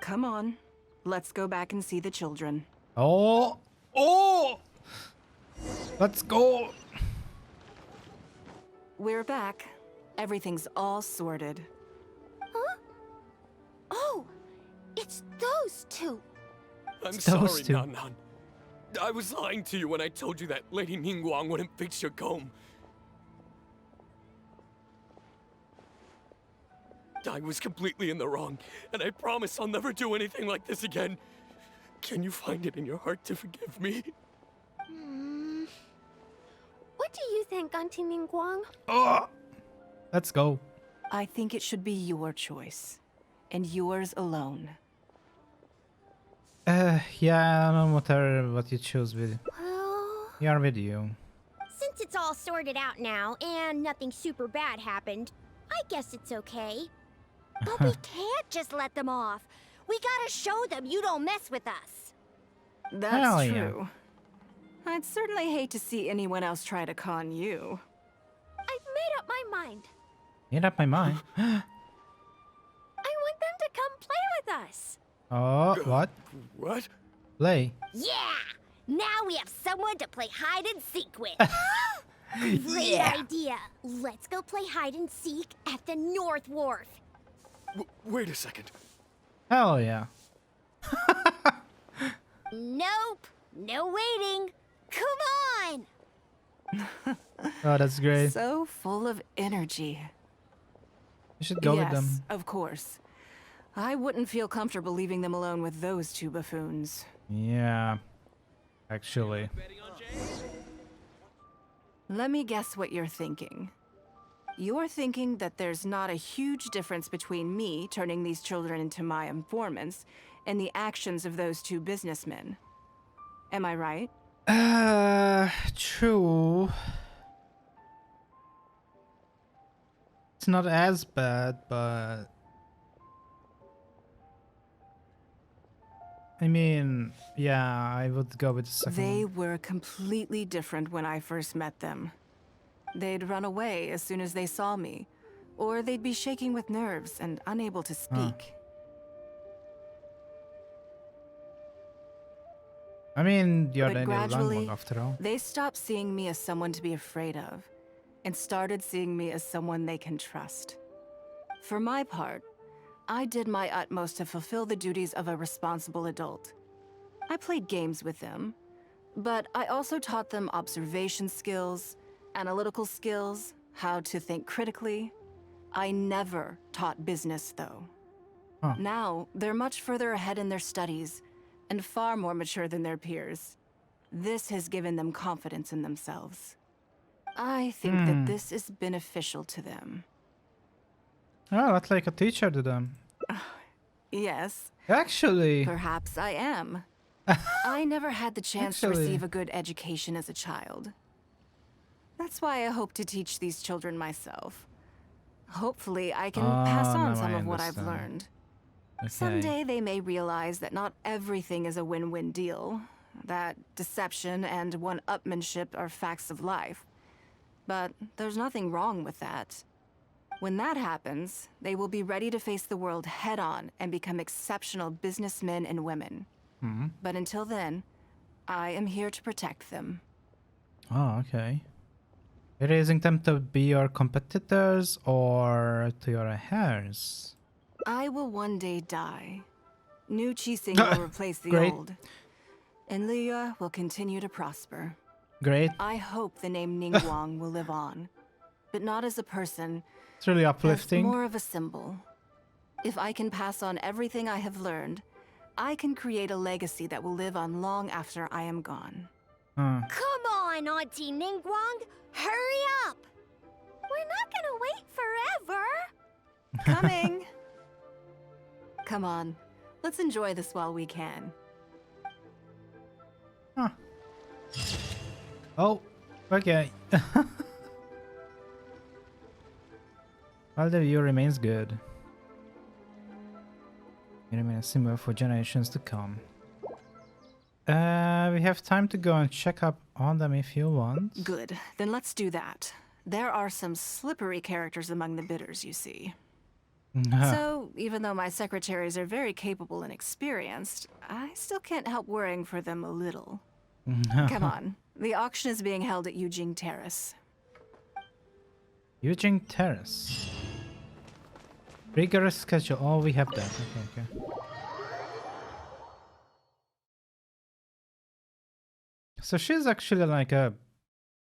Come on, let's go back and see the children. Oh! Oh! Let's go! We're back. Everything's all sorted. Huh? Oh, it's those two. I'm It's those sorry, two. Nan Nan. I was lying to you when I told you that Lady Ningguang wouldn't fix your comb. I was completely in the wrong, and I promise I'll never do anything like this again. Can you find it in your heart to forgive me? What do you think, Auntie Ningguang? Oh! Let's go. I think it should be your choice, and yours alone. Yeah, no matter what you choose with. Well, We are with you. since it's all sorted out now and nothing super bad happened, I guess it's okay. But we can't just let them off. We gotta show them you don't mess with us. That's Hell yeah. true. I'd certainly hate to see anyone else try to con you. I've made up my mind. Made up my mind. I want them to come play with us. Oh, what? What? Play. Yeah! Now we have someone to play hide and seek with. Great idea. Let's go play hide and seek at the North Wharf. Wait a second. Hell yeah. Nope. No waiting. Come on! Oh, that's great. So full of energy. You should go yes, with them. of course. I wouldn't feel comfortable leaving them alone with those two buffoons. Yeah. Actually. Let me guess what you're thinking. You're thinking that there's not a huge difference between me turning these children into my informants and the actions of those two businessmen. Am I right? True. It's not as bad, but I mean, yeah, I would go with the second They one. were completely different when I first met them. They'd run away as soon as they saw me, or they'd be shaking with nerves and unable to speak. I mean, you're But the gradually, Ningguang after all. they stopped seeing me as someone to be afraid of, and started seeing me as someone they can trust. For my part, I did my utmost to fulfill the duties of a responsible adult. I played games with them, but I also taught them observation skills, analytical skills, how to think critically. I never taught business, though. Huh. Now, they're much further ahead in their studies, and far more mature than their peers. This has given them confidence in themselves. I think that this is beneficial to them. Oh, that's like a teacher to them. Yes, Actually, perhaps I am. I never had the chance to receive a good education as a child. That's why I hope to teach these children myself. Hopefully, I can pass on now some I of what I've understand. learned. okay. Someday they may realize that not everything is a win-win deal, that deception and one-upmanship are facts of life. But there's nothing wrong with that. When that happens, they will be ready to face the world head-on and become exceptional businessmen and women. But until then, I am here to protect them. Oh, okay. You're raising them to be your competitors or to your heirs? I will one day die. New Qixing will replace the Great. old. And Liyue will continue to prosper. Great. I hope the name Ningguang will live on. But not as a person, It's really as uplifting. more of a symbol. If I can pass on everything I have learned, I can create a legacy that will live on long after I am gone. Come on, Auntie Ningguang! Hurry up! We're not gonna wait forever! Coming! Come on, let's enjoy this while we can. Oh, okay. Well, the view remains good. It remains similar for generations to come. We have time to go and check up on them if you want. Good, then let's do that. There are some slippery characters among the bidders, you see. So, even though my secretaries are very capable and experienced, I still can't help worrying for them a little. Come on, the auction is being held at Yujing Terrace. Yujing Terrace. Rigorous schedule. Oh, we have that. Okay. So she's actually like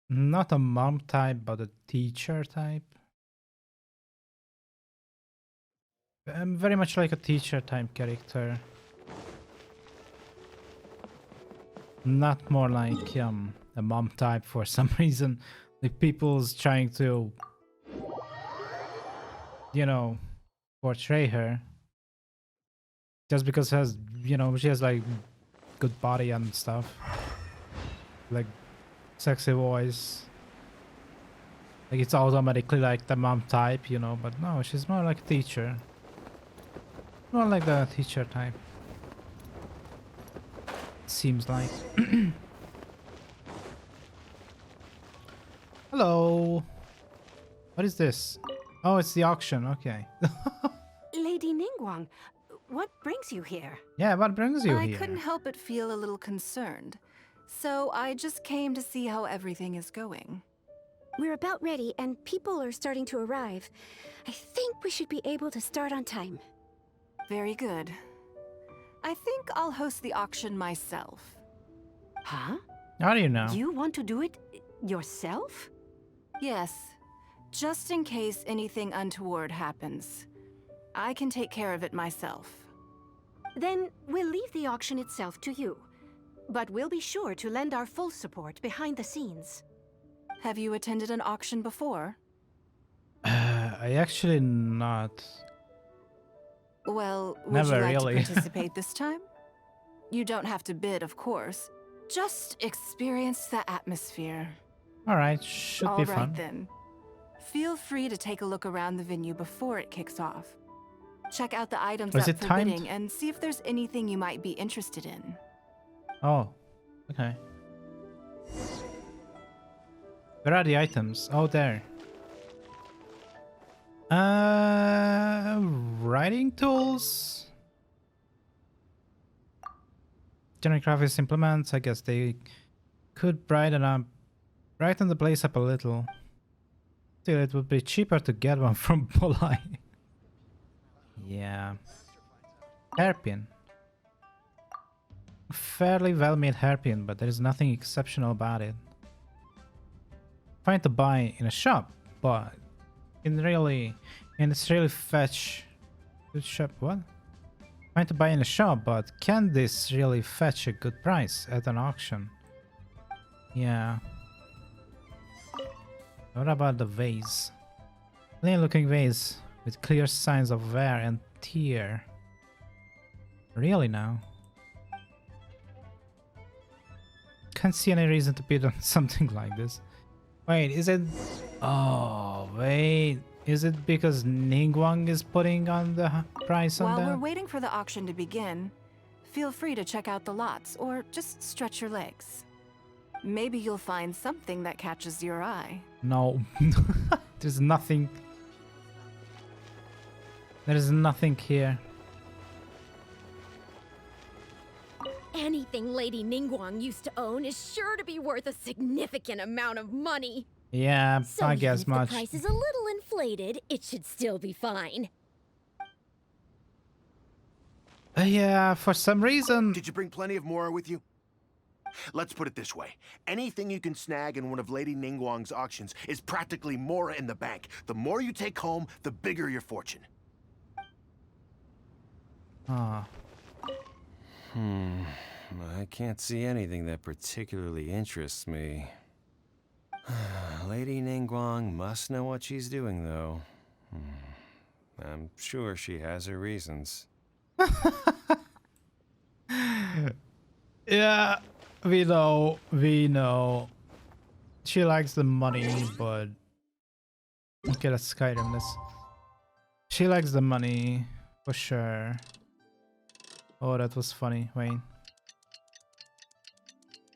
not a mom type, but a teacher type. Very much like a teacher type character. Not more like a mom type for some reason. Like people's trying to, you know, portray her. Just because she has like good body and stuff. Like sexy voice. Like it's automatically like the mom type, but no, she's more like a teacher. More like the teacher type. Seems like. Hello. What is this? Oh, it's the auction. Okay. Lady Ningguang, what brings you here? Yeah, what brings you I here? couldn't help but feel a little concerned. So I just came to see how everything is going. We're about ready, and people are starting to arrive. I think we should be able to start on time. Very good. I think I'll host the auction myself. Huh? How do you know? You want to do it yourself? Yes, just in case anything untoward happens. I can take care of it myself. Then we'll leave the auction itself to you. But we'll be sure to lend our full support behind the scenes. Have you attended an auction before? I actually not. Well, would Never you like really. to participate this time? You don't have to bid, of course. Just experience the atmosphere. Alright, should All be right fun. then. Feel free to take a look around the venue before it kicks off. Check out the items Was up it for timed? bidding and see if there's anything you might be interested in. Oh, okay. Where are the items? Oh, there. Writing tools. Generic graphics implements. I guess they could brighten the place up a little. Still, it would be cheaper to get one from Polai. Yeah. Hairpin. Fairly well-made hairpin, but there is nothing exceptional about it. Fine to buy in a shop, but it's really fetch. Good shop, what? Fine to buy in a shop, but can this really fetch a good price at an auction? Yeah. What about the vase? Plain looking vase with clear signs of wear and tear. Really now? Can't see any reason to bid on something like this. Wait, is it... Oh, wait. Is it because Ningguang is putting on the price on While that? we're waiting for the auction to begin, feel free to check out the lots or just stretch your legs. Maybe you'll find something that catches your eye. No. There's nothing. There is nothing here. Anything Lady Ningguang used to own is sure to be worth a significant amount of money. Yeah, So I even guess if much. the price is a little inflated, it should still be fine. Yeah, for some reason. Did you bring plenty of Mora with you? Let's put it this way. Anything you can snag in one of Lady Ningguang's auctions is practically Mora in the bank. The more you take home, the bigger your fortune. Ah. I can't see anything that particularly interests me. Lady Ningguang must know what she's doing, though. I'm sure she has her reasons. Yeah, we know. She likes the money, but okay, let's Skyrim this. She likes the money for sure. Oh, that was funny. Wait.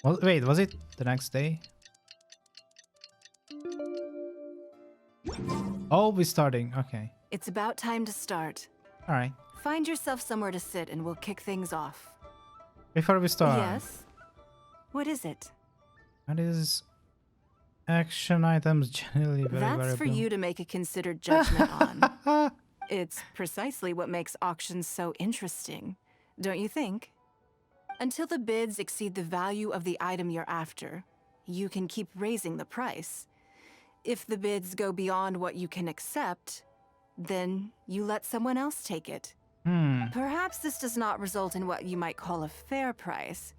Well, wait, was it the next day? Oh, we're starting. Okay. It's about time to start. All right. Find yourself somewhere to sit and we'll kick things off. Before we start. Yes? What is it? That is action items generally very That's variable. for you to make a considered judgment on. It's precisely what makes auctions so interesting, don't you think? Until the bids exceed the value of the item you're after, you can keep raising the price. If the bids go beyond what you can accept, then you let someone else take it. Perhaps this does not result in what you might call a fair price,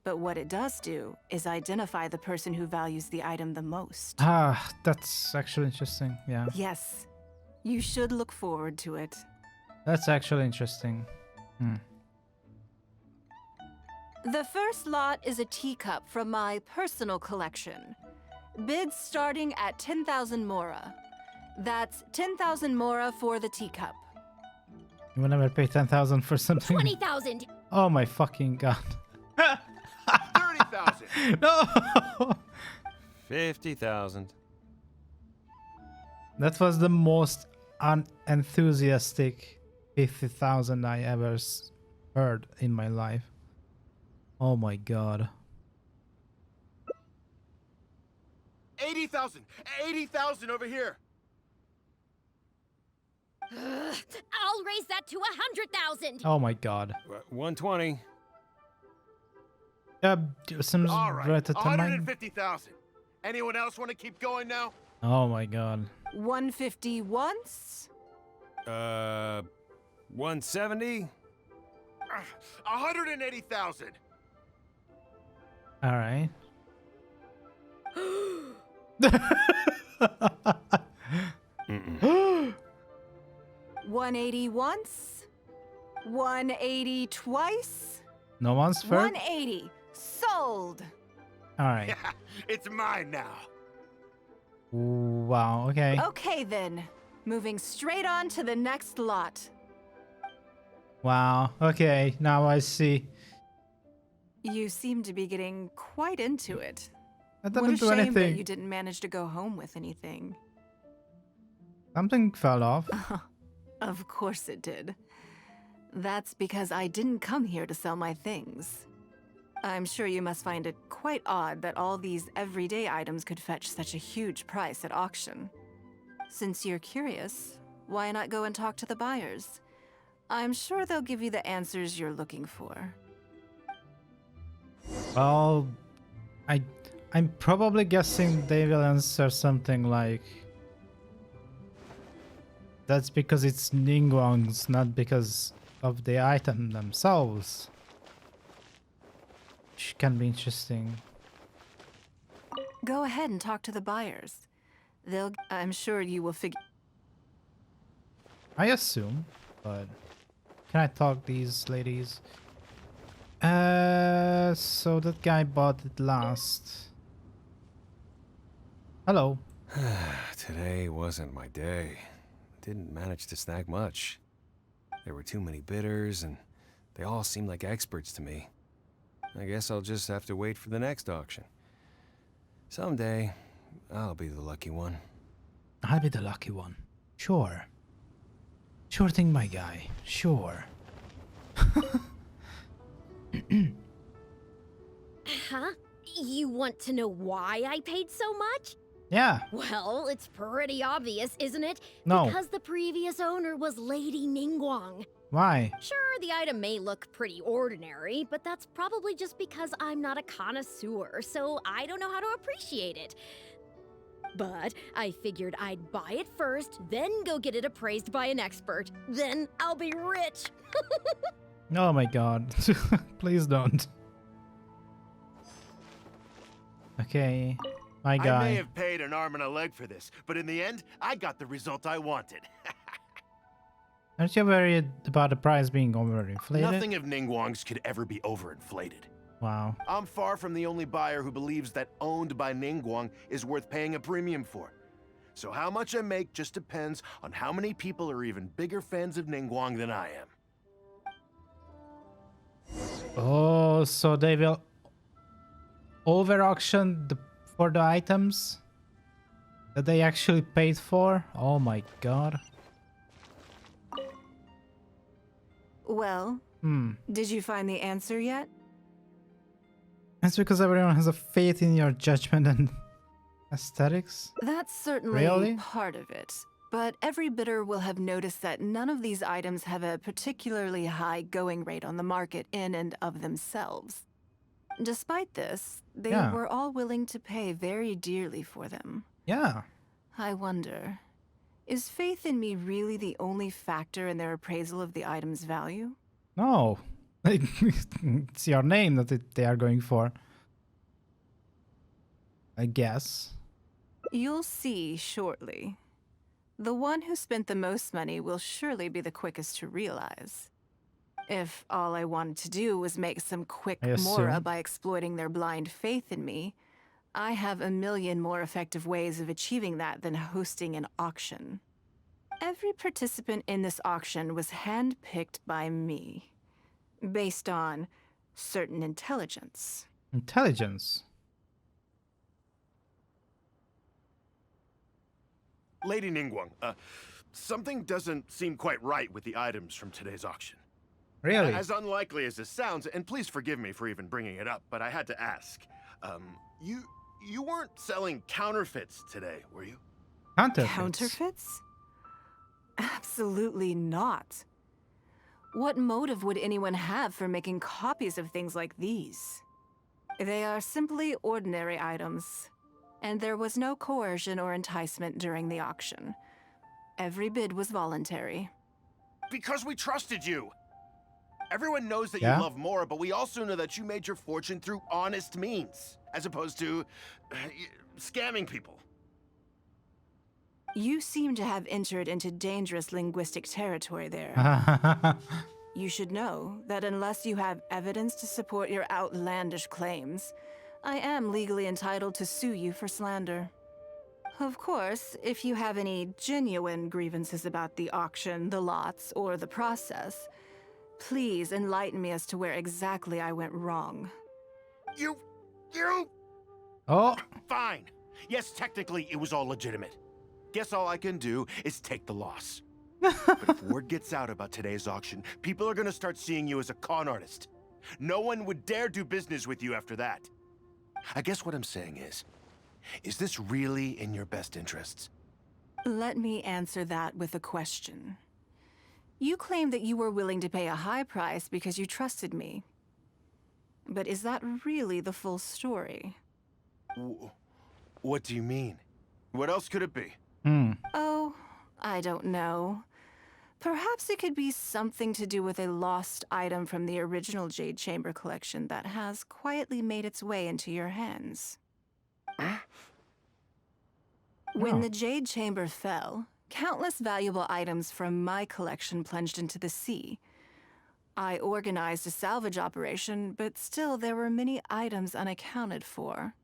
but what it does do is identify the person who values the item the most. Ah, that's actually interesting. Yeah. Yes, you should look forward to it. That's actually interesting. The first lot is a teacup from my personal collection. Bids starting at 10,000 Mora. That's 10,000 Mora for the teacup. You will never pay 10,000 for something. 20,000. Oh my fucking god. 30,000. No. 50,000. That was the most unenthusiastic 50,000 I ever heard in my life. Oh my god. 80,000. 80,000 over here. I'll raise that to 100,000. Oh my god. 120. Some All right. right at the mind. 150,000. Anyone else want to keep going now? Oh my god. 150 once? 170. 180,000. All right. 180 once? 180 twice? No one's first? 180. Sold. All right. It's mine now. Wow, okay. Okay then. Moving straight on to the next lot. Wow. Okay, now I see. You seem to be getting quite into it. I What a didn't do shame that anything. you didn't manage to go home with anything. Something fell off. Of course it did. That's because I didn't come here to sell my things. I'm sure you must find it quite odd that all these everyday items could fetch such a huge price at auction. Since you're curious, why not go and talk to the buyers? I'm sure they'll give you the answers you're looking for. Well, I'm probably guessing they will answer something like, that's because it's Ningguang's, not because of the item themselves. Which can be interesting. Go ahead and talk to the buyers. I'm sure you will figure. I assume, but can I talk these ladies? So that guy bought it last. Hello. Today wasn't my day. Didn't manage to snag much. There were too many bidders, and they all seemed like experts to me. I guess I'll just have to wait for the next auction. Someday, I'll be the lucky one. I'll be the lucky one. Sure. Sure thing, my guy. Sure. Huh? You want to know why I paid so much? Yeah. Well, it's pretty obvious, isn't it? No. Because the previous owner was Lady Ningguang. Why? Sure, the item may look pretty ordinary, but that's probably just because I'm not a connoisseur, so I don't know how to appreciate it. But I figured I'd buy it first, then go get it appraised by an expert. Then I'll be rich. Oh my god. Please don't. Okay. My guy. I may have paid an arm and a leg for this, but in the end, I got the result I wanted. Aren't you worried about the price being overinflated? Nothing of Ningguang's could ever be overinflated. Wow. I'm far from the only buyer who believes that owned by Ningguang is worth paying a premium for. So how much I make just depends on how many people are even bigger fans of Ningguang than I am. Oh, so they will over-auction for the items that they actually paid for? Oh my god. Well, did you find the answer yet? It's because everyone has a faith in your judgment and aesthetics? That's certainly Really? part of it. But every bidder will have noticed that none of these items have a particularly high going rate on the market in and of themselves. Despite this, they Yeah. were all willing to pay very dearly for them. Yeah. I wonder, is faith in me really the only factor in their appraisal of the item's value? No. It's your name that they are going for. I guess. You'll see shortly. The one who spent the most money will surely be the quickest to realize. If all I wanted to do was make some quick I mora assume. by exploiting their blind faith in me, I have a million more effective ways of achieving that than hosting an auction. Every participant in this auction was handpicked by me, based on certain intelligence. Intelligence. Lady Ningguang, something doesn't seem quite right with the items from today's auction. Really? As unlikely as this sounds, and please forgive me for even bringing it up, but I had to ask. You weren't selling counterfeits today, were you? Counterfeits. Counterfeits? Absolutely not. What motive would anyone have for making copies of things like these? They are simply ordinary items, and there was no coercion or enticement during the auction. Every bid was voluntary. Because we trusted you! Everyone knows that Yeah? you love Mora, but we also know that you made your fortune through honest means, as opposed to scamming people. You seem to have entered into dangerous linguistic territory there. You should know that unless you have evidence to support your outlandish claims, I am legally entitled to sue you for slander. Of course, if you have any genuine grievances about the auction, the lots, or the process, Please enlighten me as to where exactly I went wrong. You... Oh, Fine. Yes, technically, it was all legitimate. Guess all I can do is take the loss. But if word gets out about today's auction, people are gonna start seeing you as a con artist. No one would dare do business with you after that. I guess what I'm saying is this really in your best interests? Let me answer that with a question. You claim that you were willing to pay a high price because you trusted me. But is that really the full story? What do you mean? What else could it be? Oh, I don't know. Perhaps it could be something to do with a lost item from the original Jade Chamber collection that has quietly made its way into your hands. When the Jade Chamber fell, countless valuable items from my collection plunged into the sea. I organized a salvage operation, but still there were many items unaccounted for.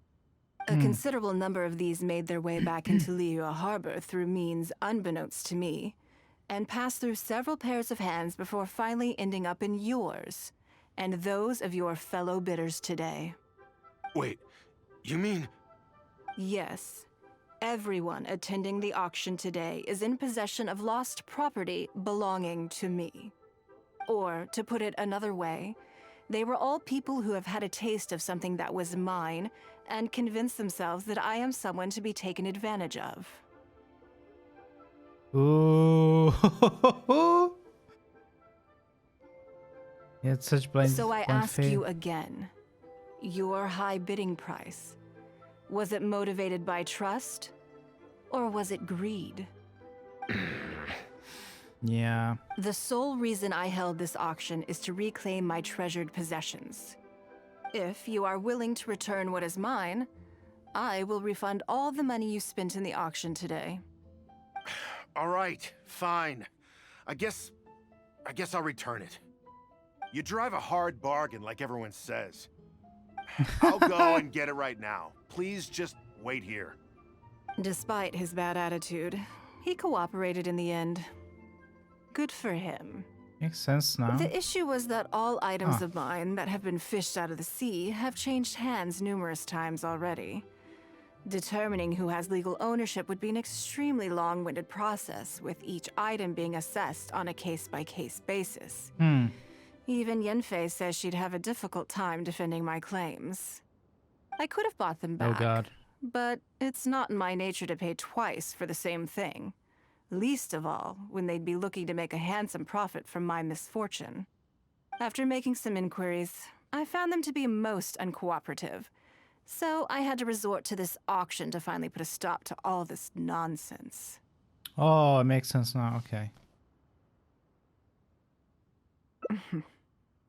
A considerable number of these made their way back into Liyue Harbor through means unbeknownst to me, and passed through several pairs of hands before finally ending up in yours, and those of your fellow bidders today. Wait, you mean... Yes. Everyone attending the auction today is in possession of lost property belonging to me. Or, to put it another way, they were all people who have had a taste of something that was mine and convinced themselves that I am someone to be taken advantage of. ooh. It's such blind. So I ask faith. you again, your high bidding price, was it motivated by trust, or was it greed? Yeah. The sole reason I held this auction is to reclaim my treasured possessions. If you are willing to return what is mine, I will refund all the money you spent in the auction today. All right, fine. I guess I'll return it. You drive a hard bargain like everyone says. I'll go and get it right now. Please just wait here. Despite his bad attitude, he cooperated in the end. Good for him. Makes sense now. The issue was that all items of mine that have been fished out of the sea have changed hands numerous times already. Determining who has legal ownership would be an extremely long-winded process, with each item being assessed on a case-by-case basis. Even Yenfei says she'd have a difficult time defending my claims. I could have bought them back. Oh god. But it's not in my nature to pay twice for the same thing. Least of all, when they'd be looking to make a handsome profit from my misfortune. After making some inquiries, I found them to be most uncooperative. So I had to resort to this auction to finally put a stop to all this nonsense. Oh, it makes sense now. Okay.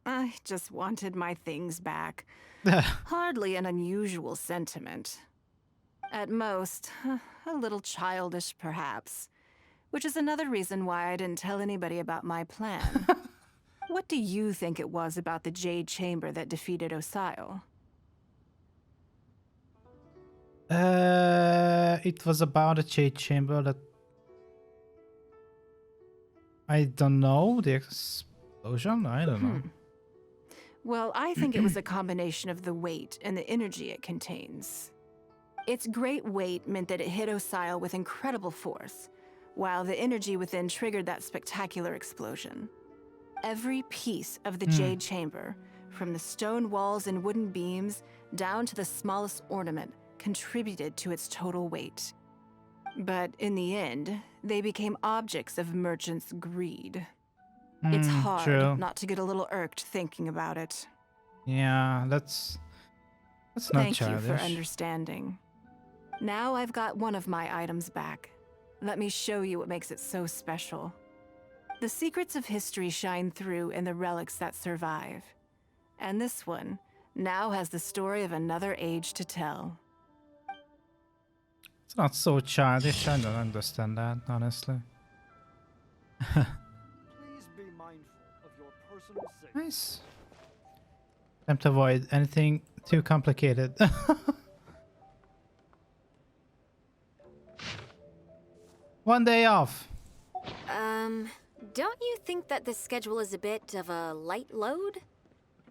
I just wanted my things back. Hardly an unusual sentiment. At most, a little childish perhaps. Which is another reason why I didn't tell anybody about my plan. What do you think it was about the Jade Chamber that defeated Osile? It was about a Jade Chamber that... I don't know. The explosion? I don't know. Well, I think it was a combination of the weight and the energy it contains. Its great weight meant that it hit Osile with incredible force, while the energy within triggered that spectacular explosion. Every piece of the Jade Chamber, from the stone walls and wooden beams down to the smallest ornament, contributed to its total weight. But in the end, they became objects of merchants' greed. It's hard not to get a little irked thinking about it. Yeah, that's not Thank childish. you for understanding. Now I've got one of my items back. Let me show you what makes it so special. The secrets of history shine through in the relics that survive. And this one now has the story of another age to tell. It's not so childish. I don't understand that, honestly. Please be mindful of your personal safety. Nice. Attempt to avoid anything too complicated. One day off. Don't you think that this schedule is a bit of a light load?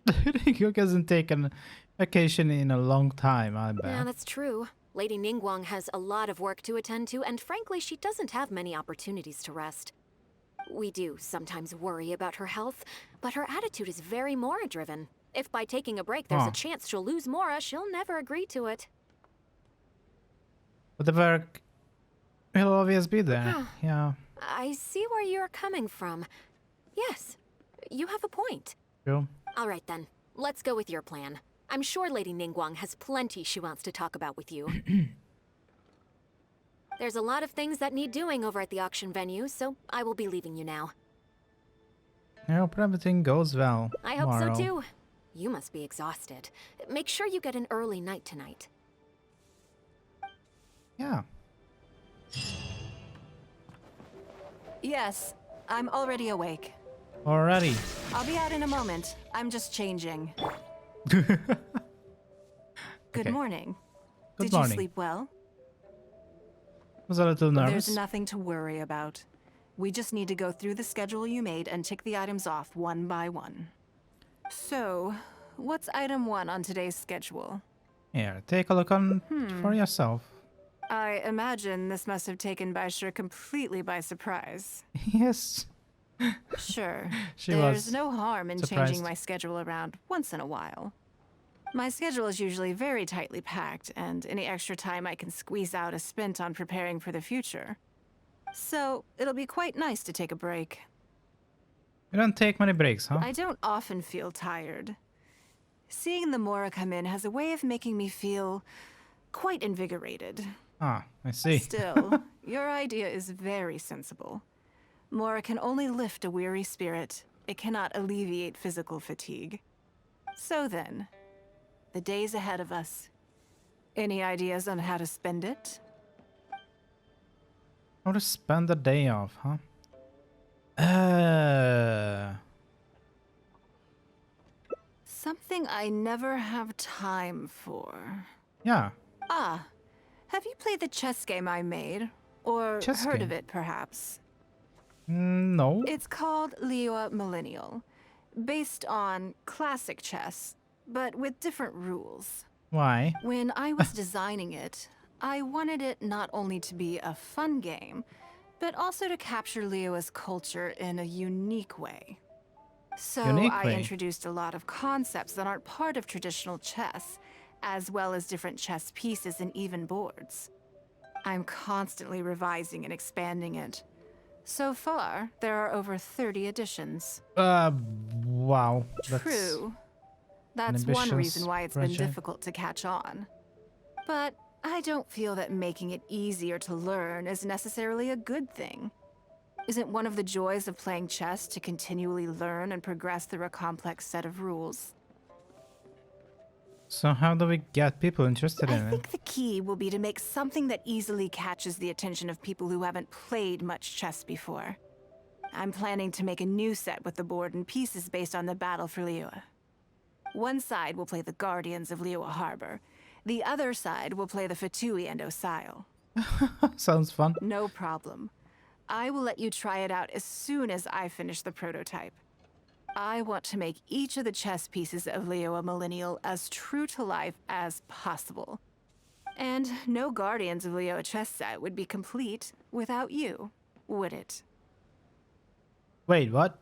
Ningguang hasn't taken vacation in a long time, I bet. Yeah, that's true. Lady Ningguang has a lot of work to attend to, and frankly, she doesn't have many opportunities to rest. We do sometimes worry about her health, but her attitude is very Mora-driven. If by taking a break there's a chance she'll lose Mora, she'll never agree to it. But the work will always be there. Yeah. I see where you're coming from. Yes, you have a point. True. All right then, let's go with your plan. I'm sure Lady Ningguang has plenty she wants to talk about with you. There's a lot of things that need doing over at the auction venue, so I will be leaving you now. I hope everything goes well. I hope so too. You must be exhausted. Make sure you get an early night tonight. Yeah. Yes, I'm already awake. Already. I'll be out in a moment. I'm just changing. Good morning. Good Did morning. you sleep well? Was a little nervous. There's nothing to worry about. We just need to go through the schedule you made and tick the items off one by one. So, what's item 1 on today's schedule? Here, take a look on for yourself. I imagine this must have taken Baishir completely by surprise. Yes. Sure. She There's was no harm in surprised. changing my schedule around once in a while. My schedule is usually very tightly packed, and any extra time I can squeeze out is spent on preparing for the future. So, it'll be quite nice to take a break. You don't take many breaks, huh? I don't often feel tired. Seeing the Mora come in has a way of making me feel quite invigorated. Ah, I see. Still, your idea is very sensible. Mora can only lift a weary spirit. It cannot alleviate physical fatigue. So then, the days ahead of us. Any ideas on how to spend it? How to spend the day off, huh? Something I never have time for. Yeah. Ah, have you played the chess game I made? Or Chess heard game? of it, perhaps? No. It's called Liyue Millennial, based on classic chess, but with different rules. Why? When I was designing it, I wanted it not only to be a fun game, but also to capture Liyue's culture in a unique way. So I introduced a lot of concepts that aren't part of traditional chess, as well as different chess pieces and even boards. I'm constantly revising and expanding it. So far, there are over 30 editions. Wow. True. That's one reason why it's been difficult to catch on. But I don't feel that making it easier to learn is necessarily a good thing. Isn't one of the joys of playing chess to continually learn and progress through a complex set of rules? So how do we get people interested in I it? think the key will be to make something that easily catches the attention of people who haven't played much chess before. I'm planning to make a new set with the board and pieces based on the battle for Liyue. One side will play the Guardians of Liyue Harbor. The other side will play the Fatui and Osile. Sounds fun. No problem. I will let you try it out as soon as I finish the prototype. I want to make each of the chess pieces of Liyue Millennial as true to life as possible. And no Guardians of Liyue chess set would be complete without you, would it? Wait, what?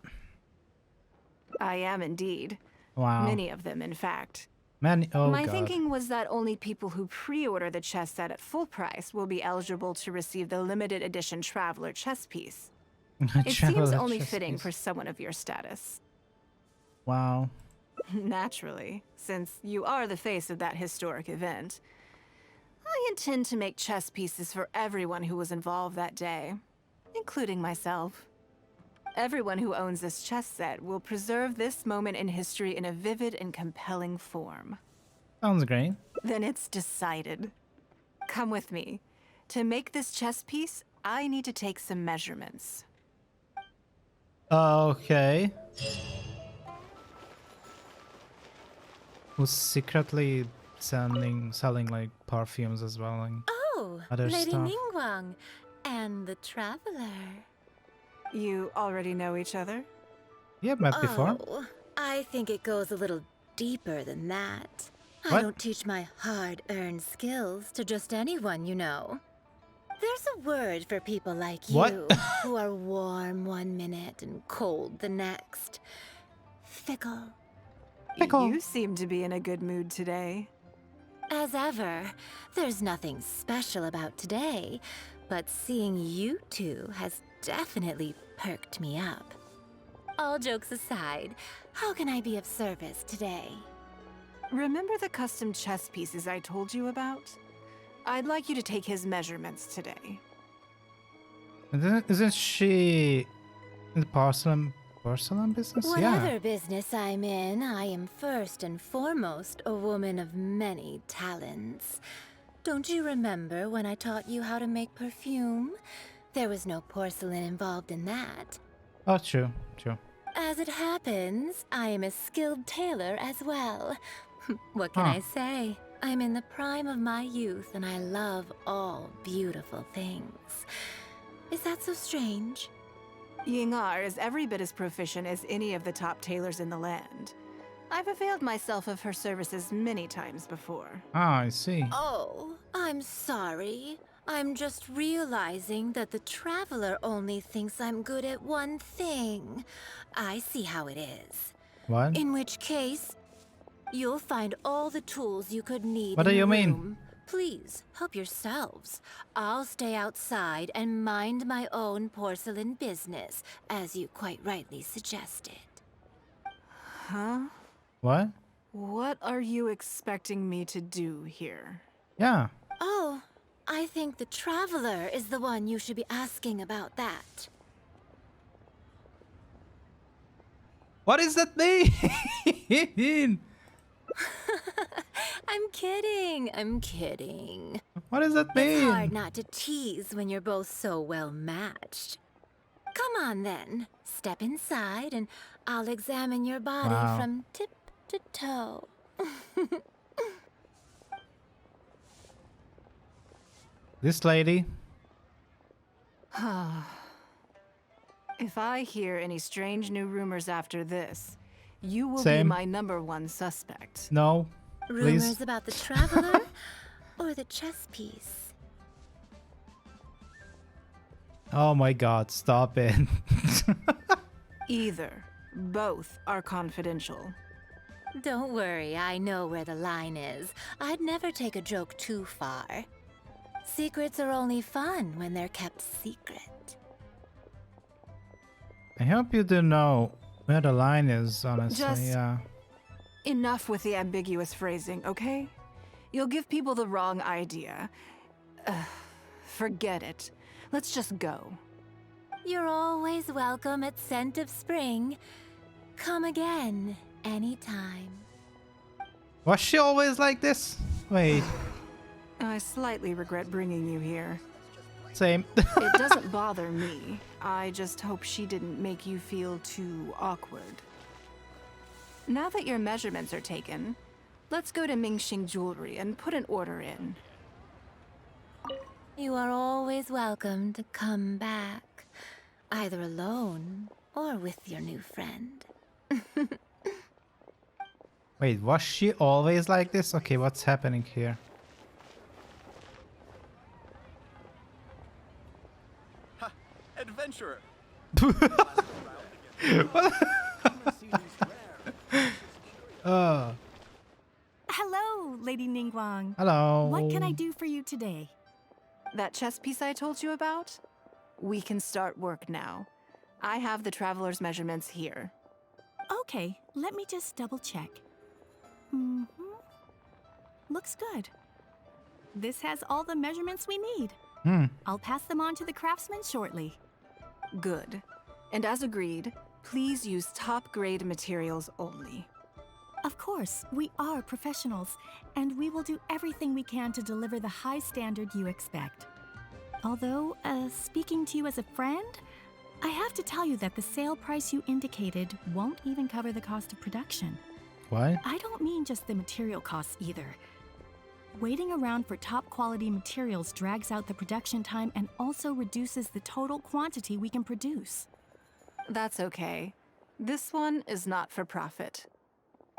I am indeed. Wow. Many of them, in fact. Oh My God. thinking was that only people who pre-order the chess set at full price will be eligible to receive the limited edition Traveler chess piece. It seems only fitting for someone of your status. Wow. Naturally, since you are the face of that historic event. I intend to make chess pieces for everyone who was involved that day, including myself. Everyone who owns this chess set will preserve this moment in history in a vivid and compelling form. Sounds great. Then it's decided. Come with me. To make this chess piece, I need to take some measurements. Okay. Who's secretly selling like perfumes as well and Oh, other Lady stuff. Ningguang and the Traveler. You already know each other? Yeah, met before. Oh, I think it goes a little deeper than that. What? I don't teach my hard-earned skills to just anyone, you know. There's a word for people like What? you, who are warm one minute and cold the next. Fickle. You seem to be in a good mood today. As ever, there's nothing special about today, but seeing you two has definitely perked me up. All jokes aside, how can I be of service today? Remember the custom chess pieces I told you about? I'd like you to take his measurements today. Isn't she in the porcelain business? Whatever business I'm in, I am first and foremost a woman of many talents. Don't you remember when I taught you how to make perfume? There was no porcelain involved in that. Oh, true. As it happens, I am a skilled tailor as well. What can I say? I'm in the prime of my youth and I love all beautiful things. Is that so strange? Yingar is every bit as proficient as any of the top tailors in the land. I've availed myself of her services many times before. Ah, I see. Oh, I'm sorry. I'm just realizing that the Traveler only thinks I'm good at one thing. I see how it is. What? In which case, you'll find all the tools you could need. What do you mean? Room. Please, help yourselves. I'll stay outside and mind my own porcelain business, as you quite rightly suggested. Huh? What? What are you expecting me to do here? Yeah. Oh, I think the Traveler is the one you should be asking about that. What is that mean? I'm kidding. What does that mean? It's hard not to tease when you're both so well matched. Come on then, step inside and I'll examine your body from tip to toe. This lady. If I hear any strange new rumors after this, you will Same. be my #1 suspect. No. Rumors Please. about the Traveler or the chess piece? Oh my god, stop it. Either. Both are confidential. Don't worry, I know where the line is. I'd never take a joke too far. Secrets are only fun when they're kept secret. I hope you do know where the line is, honestly. Just- Yeah. Enough with the ambiguous phrasing, okay? You'll give people the wrong idea. Forget it. Let's just go. You're always welcome at Scent of Spring. Come again, anytime. Was she always like this? Wait. I slightly regret bringing you here. Same. It doesn't bother me. I just hope she didn't make you feel too awkward. Now that your measurements are taken, let's go to Mingxing Jewelry and put an order in. You are always welcome to come back, either alone or with your new friend. Wait, was she always like this? Okay, what's happening here? Adventurer. Hello, Lady Ningguang. Hello. What can I do for you today? That chess piece I told you about? We can start work now. I have the Traveler's measurements here. Okay, let me just double check. Looks good. This has all the measurements we need. I'll pass them on to the craftsman shortly. Good. And as agreed, please use top-grade materials only. Of course, we are professionals, and we will do everything we can to deliver the high standard you expect. Although, speaking to you as a friend, I have to tell you that the sale price you indicated won't even cover the cost of production. What? I don't mean just the material costs either. Waiting around for top quality materials drags out the production time and also reduces the total quantity we can produce. That's okay. This one is not for profit.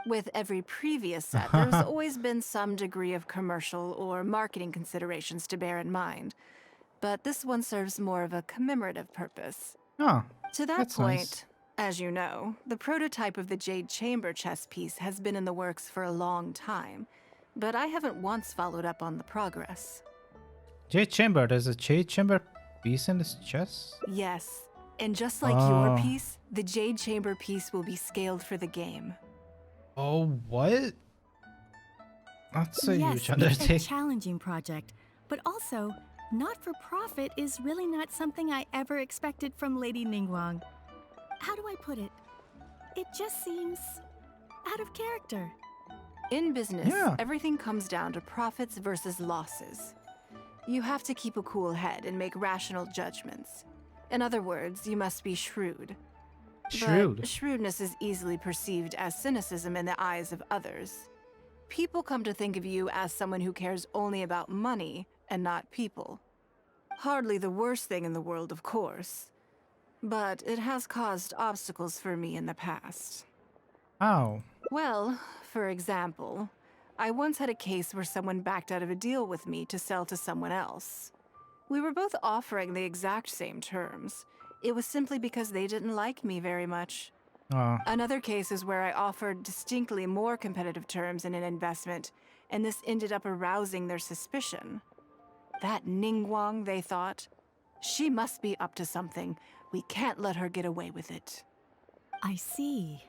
With every previous set, there's always been some degree of commercial or marketing considerations to bear in mind. But this one serves more of a commemorative purpose. Oh, To that that's point, nice. as you know, the prototype of the Jade Chamber chess piece has been in the works for a long time, but I haven't once followed up on the progress. Jade Chamber, there's a Jade Chamber piece in this chess? Yes, and just like Oh. your piece, the Jade Chamber piece will be scaled for the game. Oh, what? That's a Yes, huge it's a undertaking. challenging project, but also, not-for-profit is really not something I ever expected from Lady Ningguang. How do I put it? It just seems out of character. In business, Yeah. everything comes down to profits versus losses. You have to keep a cool head and make rational judgments. In other words, you must be shrewd. Shrewd. But shrewdness is easily perceived as cynicism in the eyes of others. People come to think of you as someone who cares only about money and not people. Hardly the worst thing in the world, of course. But it has caused obstacles for me in the past. How? Well, for example, I once had a case where someone backed out of a deal with me to sell to someone else. We were both offering the exact same terms. It was simply because they didn't like me very much. Oh. Another case is where I offered distinctly more competitive terms in an investment, and this ended up arousing their suspicion. That Ningguang, they thought. She must be up to something. We can't let her get away with it. I see.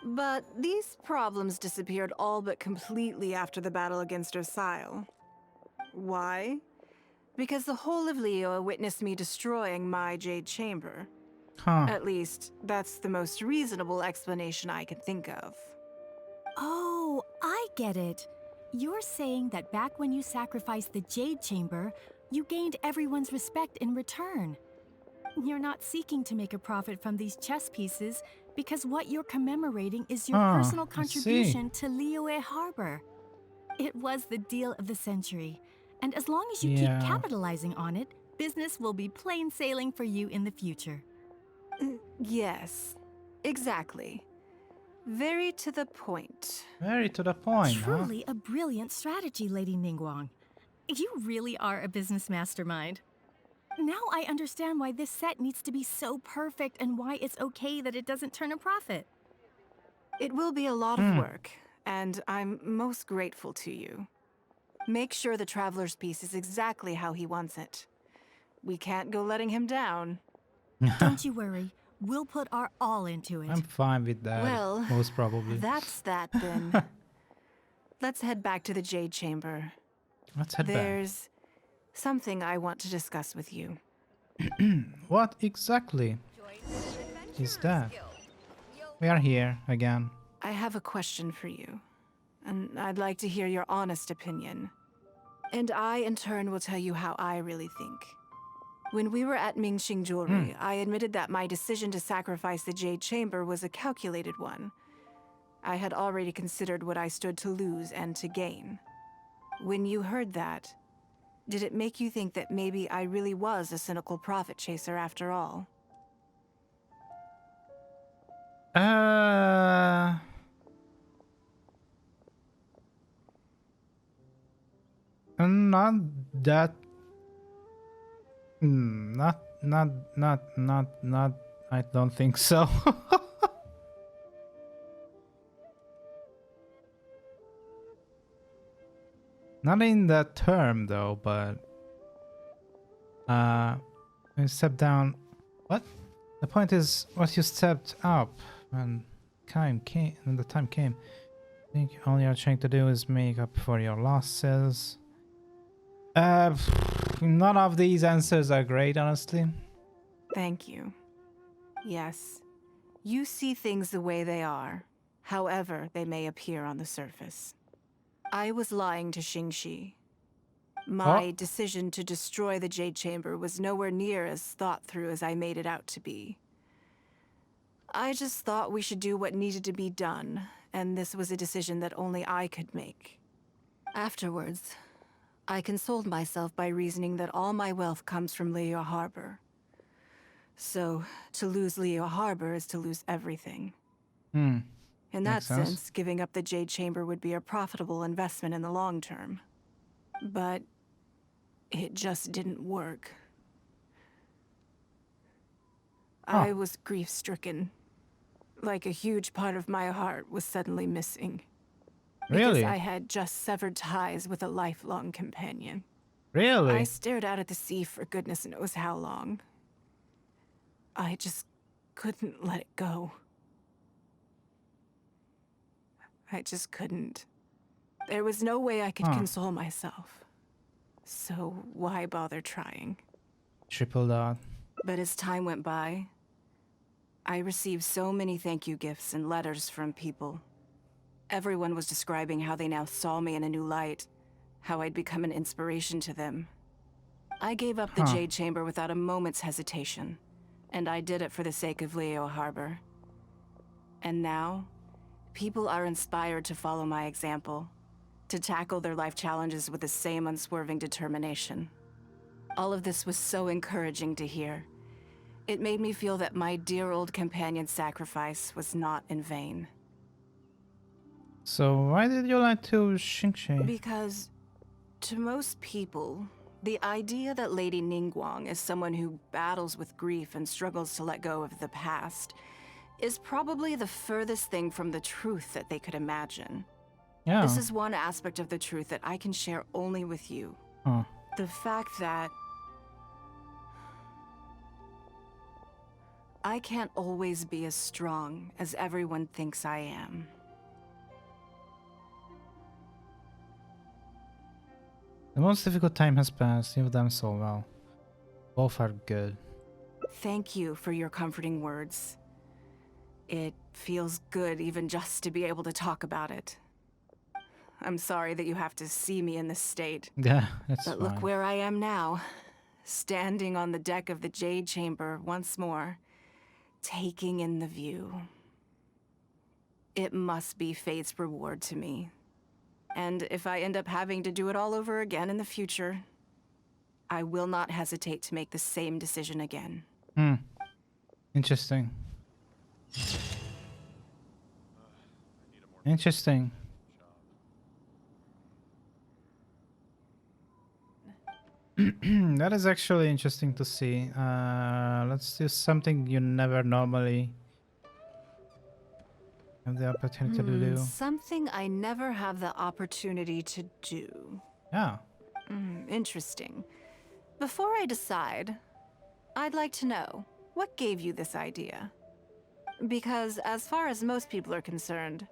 But these problems disappeared all but completely after the battle against Osile. Why? Because the whole of Liyue witnessed me destroying my Jade Chamber. Huh. At least, that's the most reasonable explanation I can think of. Oh, I get it. You're saying that back when you sacrificed the Jade Chamber, you gained everyone's respect in return. You're not seeking to make a profit from these chess pieces because what you're commemorating is your personal I see. contribution to Liyue Harbor. It was the deal of the century, and as long as you Yeah. keep capitalizing on it, business will be plain sailing for you in the future. Yes, exactly. Very to the point. Very to the point, huh? Truly a brilliant strategy, Lady Ningguang. You really are a business mastermind. Now I understand why this set needs to be so perfect and why it's okay that it doesn't turn a profit. It will be a lot of work, and I'm most grateful to you. Make sure the Traveler's piece is exactly how he wants it. We can't go letting him down. Don't you worry. We'll put our all into it. I'm fine with that, Well, most probably. that's that then. Let's head back to the Jade Chamber. Let's head back. There's something I want to discuss with you. What exactly is that? We are here again. I have a question for you, and I'd like to hear your honest opinion. And I, in turn, will tell you how I really think. When we were at Mingxing Jewelry, I admitted that my decision to sacrifice the Jade Chamber was a calculated one. I had already considered what I stood to lose and to gain. When you heard that, did it make you think that maybe I really was a cynical profit chaser after all? Not that. Not. I don't think so. Not in that term though, but I stepped down. What? The point is, what you stepped up when the time came. I think all you're trying to do is make up for your losses. None of these answers are great, honestly. Thank you. Yes, you see things the way they are, however they may appear on the surface. I was lying to Xingxi. My decision to destroy the Jade Chamber was nowhere near as thought through as I made it out to be. I just thought we should do what needed to be done, and this was a decision that only I could make. Afterwards, I consoled myself by reasoning that all my wealth comes from Liyue Harbor. So, to lose Liyue Harbor is to lose everything. Hmm. In that Makes sense. sense, giving up the Jade Chamber would be a profitable investment in the long term. But it just didn't work. I was grief-stricken. Like a huge part of my heart was suddenly missing. Really? Because I had just severed ties with a lifelong companion. Really? I stared out at the sea for goodness knows how long. I just couldn't let it go. I just couldn't. There was no way I could console myself. So why bother trying? Triple dot. But as time went by, I received so many thank you gifts and letters from people. Everyone was describing how they now saw me in a new light, how I'd become an inspiration to them. I gave up the Jade Chamber without a moment's hesitation, and I did it for the sake of Liyue Harbor. And now, people are inspired to follow my example, to tackle their life challenges with the same unswerving determination. All of this was so encouraging to hear. It made me feel that my dear old companion's sacrifice was not in vain. So why did you like to Xingqi? Because, to most people, the idea that Lady Ningguang is someone who battles with grief and struggles to let go of the past is probably the furthest thing from the truth that they could imagine. Yeah. This is one aspect of the truth that I can share only with you. The fact that I can't always be as strong as everyone thinks I am. The most difficult time has passed. You've done so well. Both are good. Thank you for your comforting words. It feels good even just to be able to talk about it. I'm sorry that you have to see me in this state. Yeah, that's But fine. look where I am now, standing on the deck of the Jade Chamber once more, taking in the view. It must be fate's reward to me. And if I end up having to do it all over again in the future, I will not hesitate to make the same decision again. Interesting. Interesting. That is actually interesting to see. Let's do something you never normally have the opportunity to do. Something I never have the opportunity to do. Yeah. Interesting. Before I decide, I'd like to know, what gave you this idea? Because as far as most people are concerned,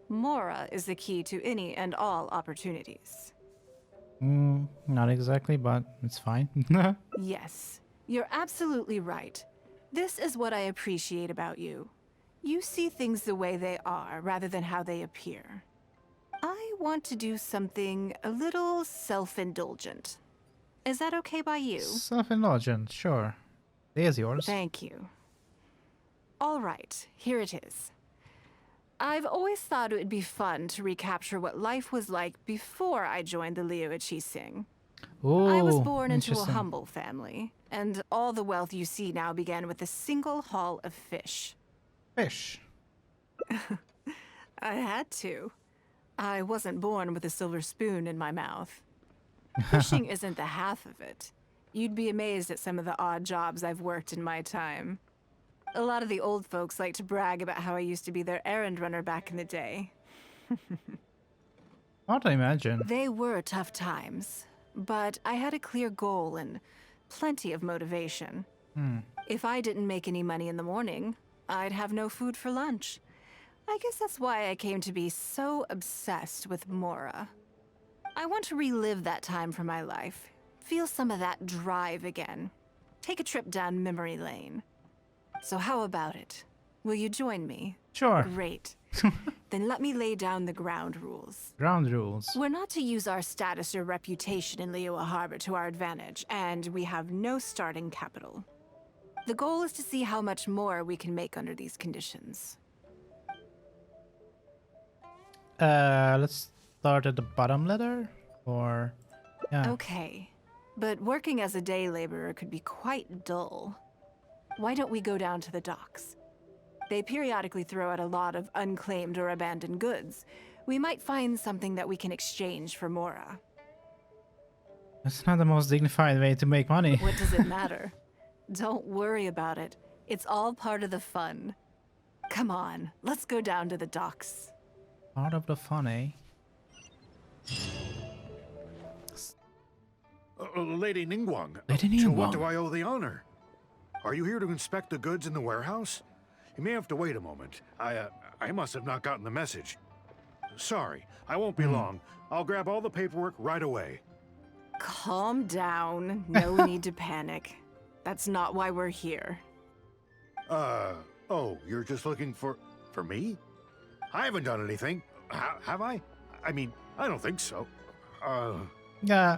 Mora is the key to any and all opportunities. Not exactly, but it's fine. Yes, you're absolutely right. This is what I appreciate about you. You see things the way they are, rather than how they appear. I want to do something a little self-indulgent. Is that okay by you? Self-indulgent, sure. It is yours. Thank you. All right, here it is. I've always thought it would be fun to recapture what life was like before I joined the Liyue Qixing. I was born into a humble family, and all the wealth you see now began with a single haul of fish. Fish? I had to. I wasn't born with a silver spoon in my mouth. Fishing isn't the half of it. You'd be amazed at some of the odd jobs I've worked in my time. A lot of the old folks like to brag about how I used to be their errand runner back in the day. Hard to imagine. They were tough times, but I had a clear goal and plenty of motivation. If I didn't make any money in the morning, I'd have no food for lunch. I guess that's why I came to be so obsessed with Mora. I want to relive that time for my life, feel some of that drive again, take a trip down memory lane. So how about it? Will you join me? Sure. Great. Then let me lay down the ground rules. Ground rules. We're not to use our status or reputation in Liyue Harbor to our advantage, and we have no starting capital. The goal is to see how much more we can make under these conditions. Let's start at the bottom letter, or yeah. Okay, but working as a day laborer could be quite dull. why don't we go down to the docks? They periodically throw out a lot of unclaimed or abandoned goods. We might find something that we can exchange for Mora. That's not the most dignified way to make money. What does it matter? Don't worry about it. It's all part of the fun. Come on, let's go down to the docks. Part of the fun, eh? Lady Ningguang, Lady to Ningguang. what do I owe the honor? Are you here to inspect the goods in the warehouse? You may have to wait a moment. I must have not gotten the message. Sorry, I won't be long. I'll grab all the paperwork right away. Calm down. No need to panic. That's not why we're here. Oh, you're just looking for me? I haven't done anything. Have I? I mean, I don't think so. Yeah.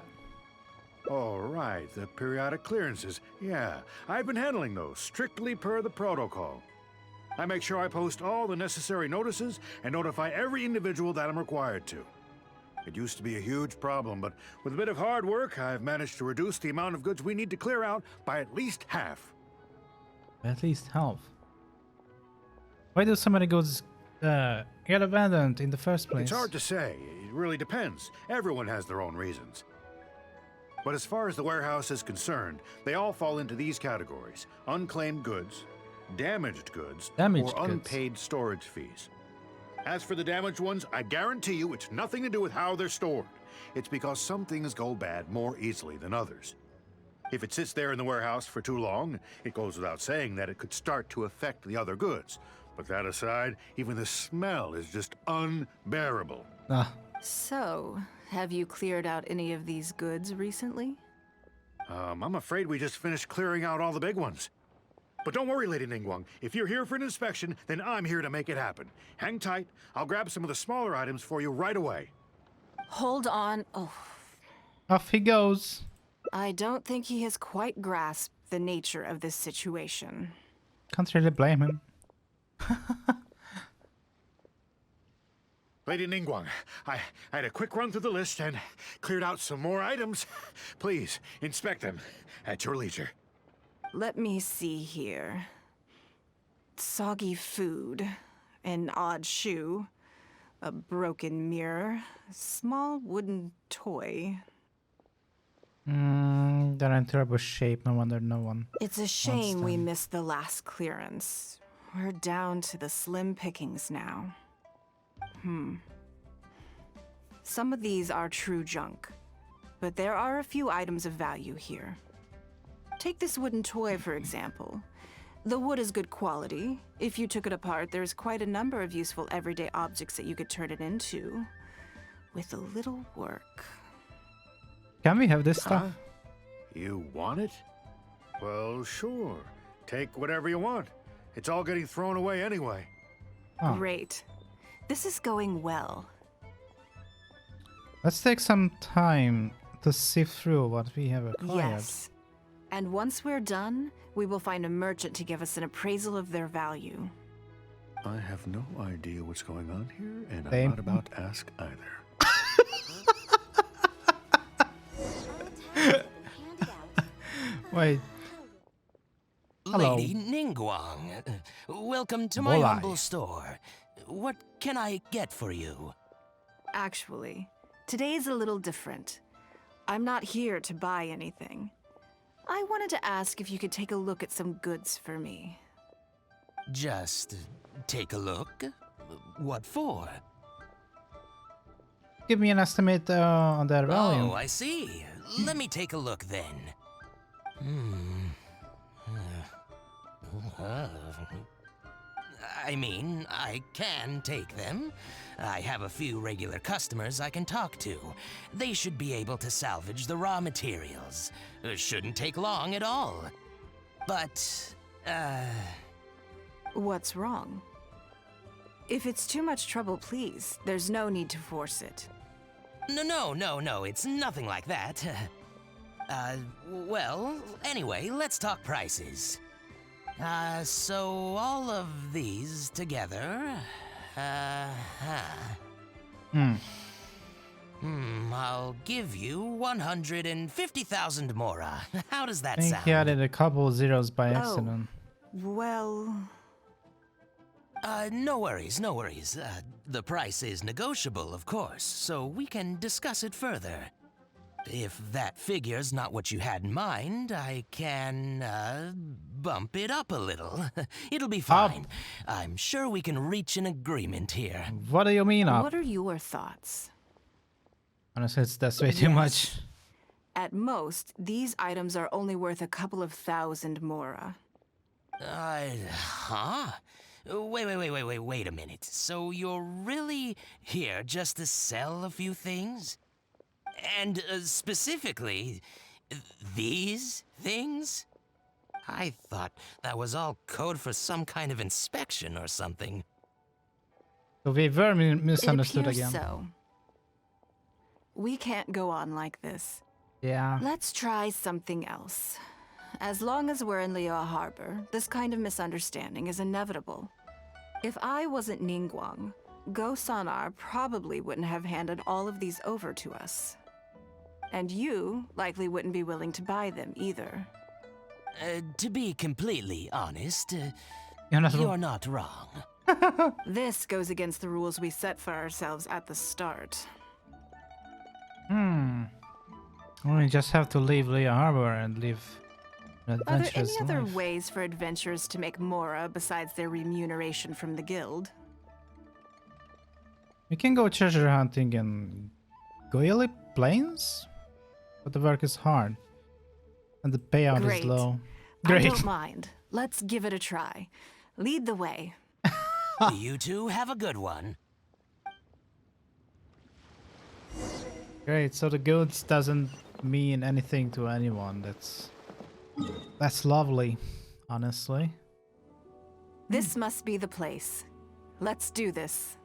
All right, the periodic clearances. Yeah, I've been handling those, strictly per the protocol. I make sure I post all the necessary notices and notify every individual that I'm required to. It used to be a huge problem, but with a bit of hard work, I've managed to reduce the amount of goods we need to clear out by at least half. At least half. Why do so many goods get abandoned in the first place? It's hard to say. It really depends. Everyone has their own reasons. But as far as the warehouse is concerned, they all fall into these categories: unclaimed goods, damaged goods, or unpaid storage fees. As for the damaged ones, I guarantee you it's nothing to do with how they're stored. It's because some things go bad more easily than others. If it sits there in the warehouse for too long, it goes without saying that it could start to affect the other goods. But that aside, even the smell is just unbearable. So, have you cleared out any of these goods recently? I'm afraid we just finished clearing out all the big ones. But don't worry, Lady Ningguang. If you're here for an inspection, then I'm here to make it happen. Hang tight. I'll grab some of the smaller items for you right away. Hold on. Oh. Off he goes. I don't think he has quite grasped the nature of this situation. Can't really blame him. Lady Ningguang, I had a quick run through the list and cleared out some more items. Please, inspect them at your leisure. Let me see here. Soggy food, an odd shoe, a broken mirror, a small wooden toy. They're in terrible shape. No wonder no one. It's a shame we missed the last clearance. We're down to the slim pickings now. Some of these are true junk, but there are a few items of value here. Take this wooden toy, for example. The wood is good quality. If you took it apart, there's quite a number of useful everyday objects that you could turn it into, with a little work. Can we have this stuff? You want it? Well, sure. Take whatever you want. It's all getting thrown away anyway. Great. This is going well. Let's take some time to sift through what we have acquired. Yes. And once we're done, we will find a merchant to give us an appraisal of their value. I have no idea what's going on here, and Same. I'm not about to ask either. Wait. Hello. Lady Ningguang, welcome to my humble store. What can I get for you? Actually, today's a little different. I'm not here to buy anything. I wanted to ask if you could take a look at some goods for me. Just take a look? What for? Give me an estimate on their value. Oh, I see. Let me take a look then. I mean, I can take them. I have a few regular customers I can talk to. They should be able to salvage the raw materials. Shouldn't take long at all. But, What's wrong? If it's too much trouble, please, there's no need to force it. No, it's nothing like that. Well, anyway, let's talk prices. So all of these together, I'll give you 150,000 mora. How does that I think sound? he added a couple zeros by Oh, accident. Well... No worries, no worries. The price is negotiable, of course, so we can discuss it further. If that figure's not what you had in mind, I can, bump it up a little. It'll be fine. I'm sure we can reach an agreement here. What do you mean up? What are your thoughts? Honestly, that's way too much. At most, these items are only worth a couple of thousand mora. Huh? Wait a minute. So you're really here just to sell a few things? And specifically, these things? I thought that was all code for some kind of inspection or something. So we were misunderstood It appears again. So. We can't go on like this. Yeah. Let's try something else. As long as we're in Liyue Harbor, this kind of misunderstanding is inevitable. If I wasn't Ningguang, Go-Sonar probably wouldn't have handed all of these over to us. And you likely wouldn't be willing to buy them either. To be completely honest, you're not wrong. This goes against the rules we set for ourselves at the start. We just have to leave Liyue Harbor and live an Are there adventurous any other life. ways for adventurers to make mora besides their remuneration from the guild? We can go treasure hunting in Goyali Plains, but the work is hard and the payout Great. is low. I Great. don't mind. Let's give it a try. Lead the way. You two have a good one. Great. So the goods doesn't mean anything to anyone. That's lovely, honestly. This must be the place. Let's do this.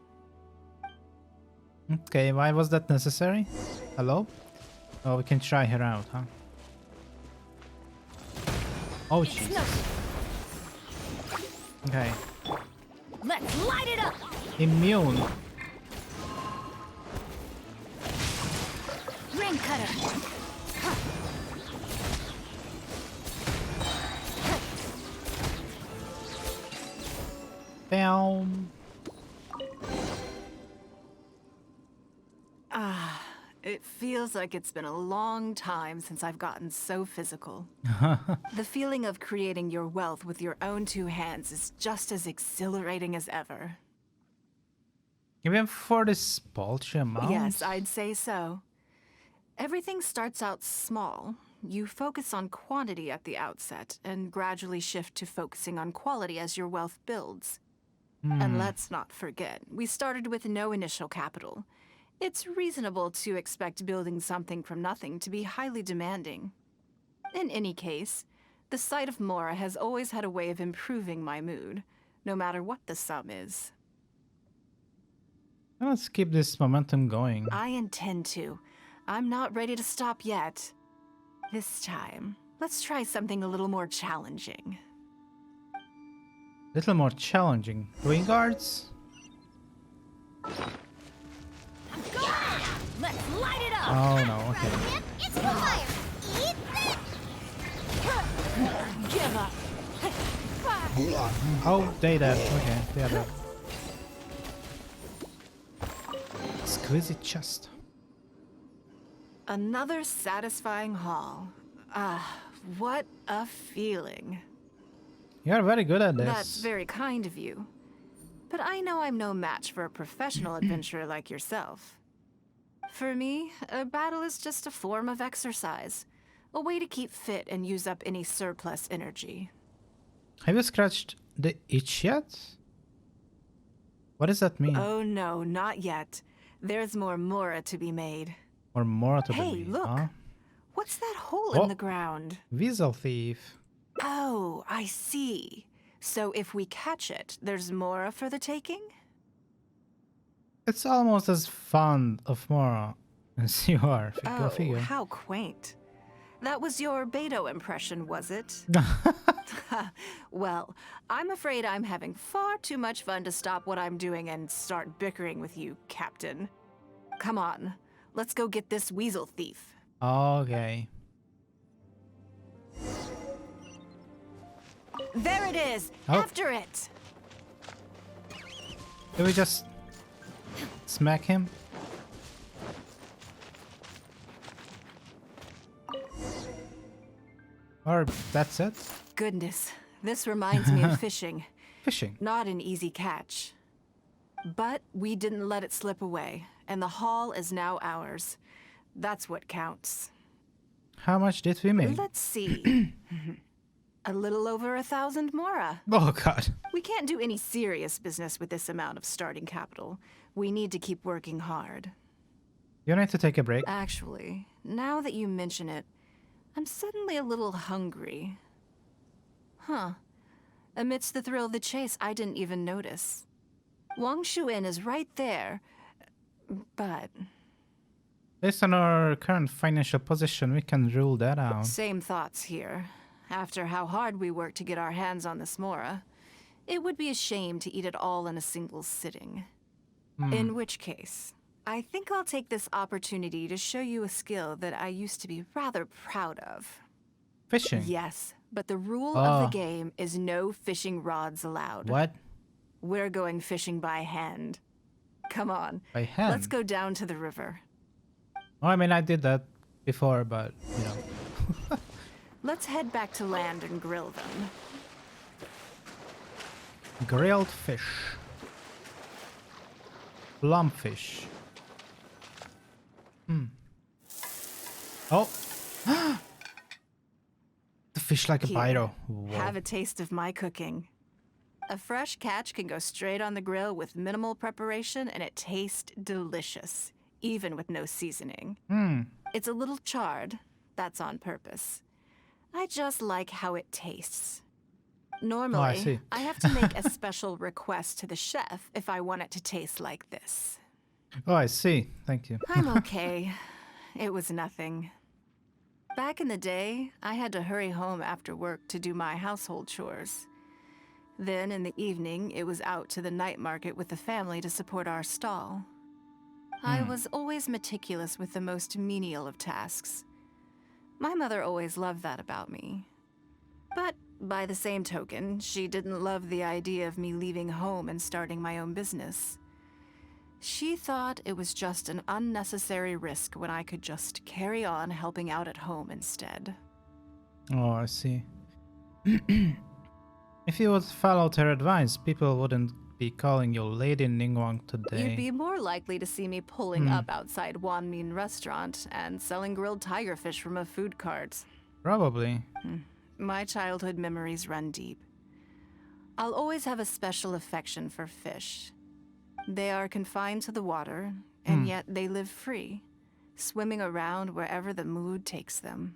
Okay, why was that necessary? Hello? Oh, we can try her out, huh? Oh, jeez. Okay. Let's light it up! Immune. Ring cutter! Bam. It feels like it's been a long time since I've gotten so physical. The feeling of creating your wealth with your own two hands is just as exhilarating as ever. Even for this paltry amount? Yes, I'd say so. Everything starts out small. You focus on quantity at the outset, and gradually shift to focusing on quality as your wealth builds. And let's not forget, we started with no initial capital. It's reasonable to expect building something from nothing to be highly demanding. In any case, the sight of Mora has always had a way of improving my mood, no matter what the sum is. Let's keep this momentum going. I intend to. I'm not ready to stop yet. This time, let's try something a little more challenging. Little more challenging. Doing guards? Let's light it up! Oh no, okay. It's fire! Eat this! Give up! Oh, they dead. Okay, they are dead. Exquisite chest. Another satisfying haul. What a feeling. You're very good at this. That's very kind of you. But I know I'm no match for a professional adventurer like yourself. For me, a battle is just a form of exercise. A way to keep fit and use up any surplus energy. Have you scratched the itch yet? What does that mean? Oh no, not yet. There's more Mora to be made. Or more to Hey, be made, look! huh? What's that hole Oh. in the ground? Weasel thief. Oh, I see. So if we catch it, there's Mora for the taking? It's almost as fond of Mora as you are. Go Oh, figure. how quaint. That was your Beto impression, was it? Well, I'm afraid I'm having far too much fun to stop what I'm doing and start bickering with you, Captain. Come on, let's go get this weasel thief. There it is! Oh. After it! Did we just smack him? Or that's it? Goodness, this reminds me of fishing. Fishing? Not an easy catch. But we didn't let it slip away, and the haul is now ours. That's what counts. How much did we make? Let's see. A little over 1,000 mora. Oh god. We can't do any serious business with this amount of starting capital. We need to keep working hard. You need to take a break. Actually, now that you mention it, I'm suddenly a little hungry. Huh. Amidst the thrill of the chase, I didn't even notice. Wangshu Inn is right there, but... Based on our current financial position, we can rule that out. Same thoughts here. After how hard we worked to get our hands on this mora, it would be a shame to eat it all in a single sitting. In which case, I think I'll take this opportunity to show you a skill that I used to be rather proud of. Fishing? Yes, but the rule of the game is no fishing rods allowed. What? We're going fishing by hand. Come on. By hand? Let's go down to the river. Oh, I mean, I did that before, but, you know. Let's head back to land and grill them. Grilled fish. Lumpfish. Oh! The fish like a Here, biro. have a taste of my cooking. A fresh catch can go straight on the grill with minimal preparation and it tastes delicious, even with no seasoning. It's a little charred. That's on purpose. I just like how it tastes. Normally, I have to make a special request to the chef if I want it to taste like this. Oh, I see. Thank you. I'm okay. It was nothing. Back in the day, I had to hurry home after work to do my household chores. Then in the evening, it was out to the night market with the family to support our stall. I was always meticulous with the most menial of tasks. My mother always loved that about me. But by the same token, she didn't love the idea of me leaving home and starting my own business. She thought it was just an unnecessary risk when I could just carry on helping out at home instead. Oh, I see. If you would follow her advice, people wouldn't be calling you Lady Ningguang today. You'd be more likely to see me pulling up outside Wanmin restaurant and selling grilled tiger fish from a food cart. Probably. My childhood memories run deep. I'll always have a special affection for fish. They are confined to the water, and yet they live free, swimming around wherever the mood takes them.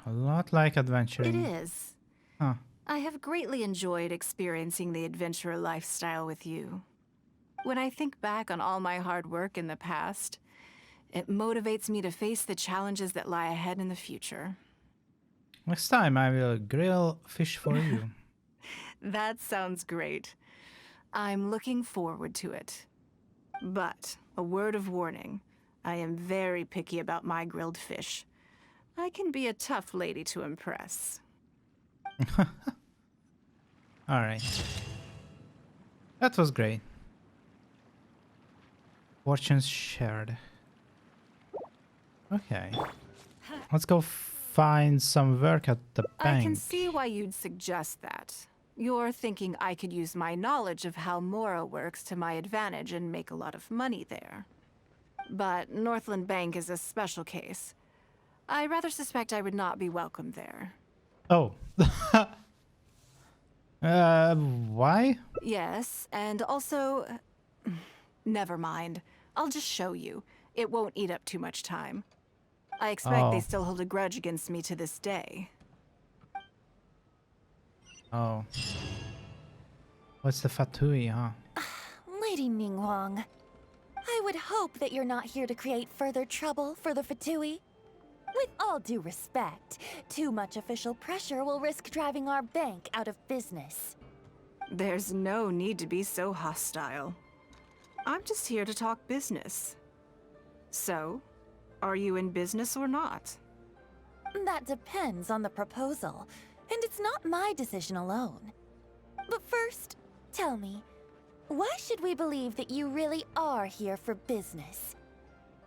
A lot like adventuring. It is. Huh. I have greatly enjoyed experiencing the adventurer lifestyle with you. When I think back on all my hard work in the past, it motivates me to face the challenges that lie ahead in the future. Next time I will grill fish for you. That sounds great. I'm looking forward to it. But, a word of warning, I am very picky about my grilled fish. I can be a tough lady to impress. Alright. That was great. Fortunes shared. Okay. Let's go find some work at the bank. I can see why you'd suggest that. You're thinking I could use my knowledge of how Mora works to my advantage and make a lot of money there. But Northland Bank is a special case. I rather suspect I would not be welcome there. Oh. Why? Yes, and also... never mind. I'll just show you. It won't eat up too much time. I expect they still hold a grudge against me to this day. Oh. What's the fatui, huh? Lady Ningguang, I would hope that you're not here to create further trouble for the Fatui. With all due respect, too much official pressure will risk driving our bank out of business. There's no need to be so hostile. I'm just here to talk business. So, are you in business or not? That depends on the proposal. And it's not my decision alone. But first, tell me, why should we believe that you really are here for business?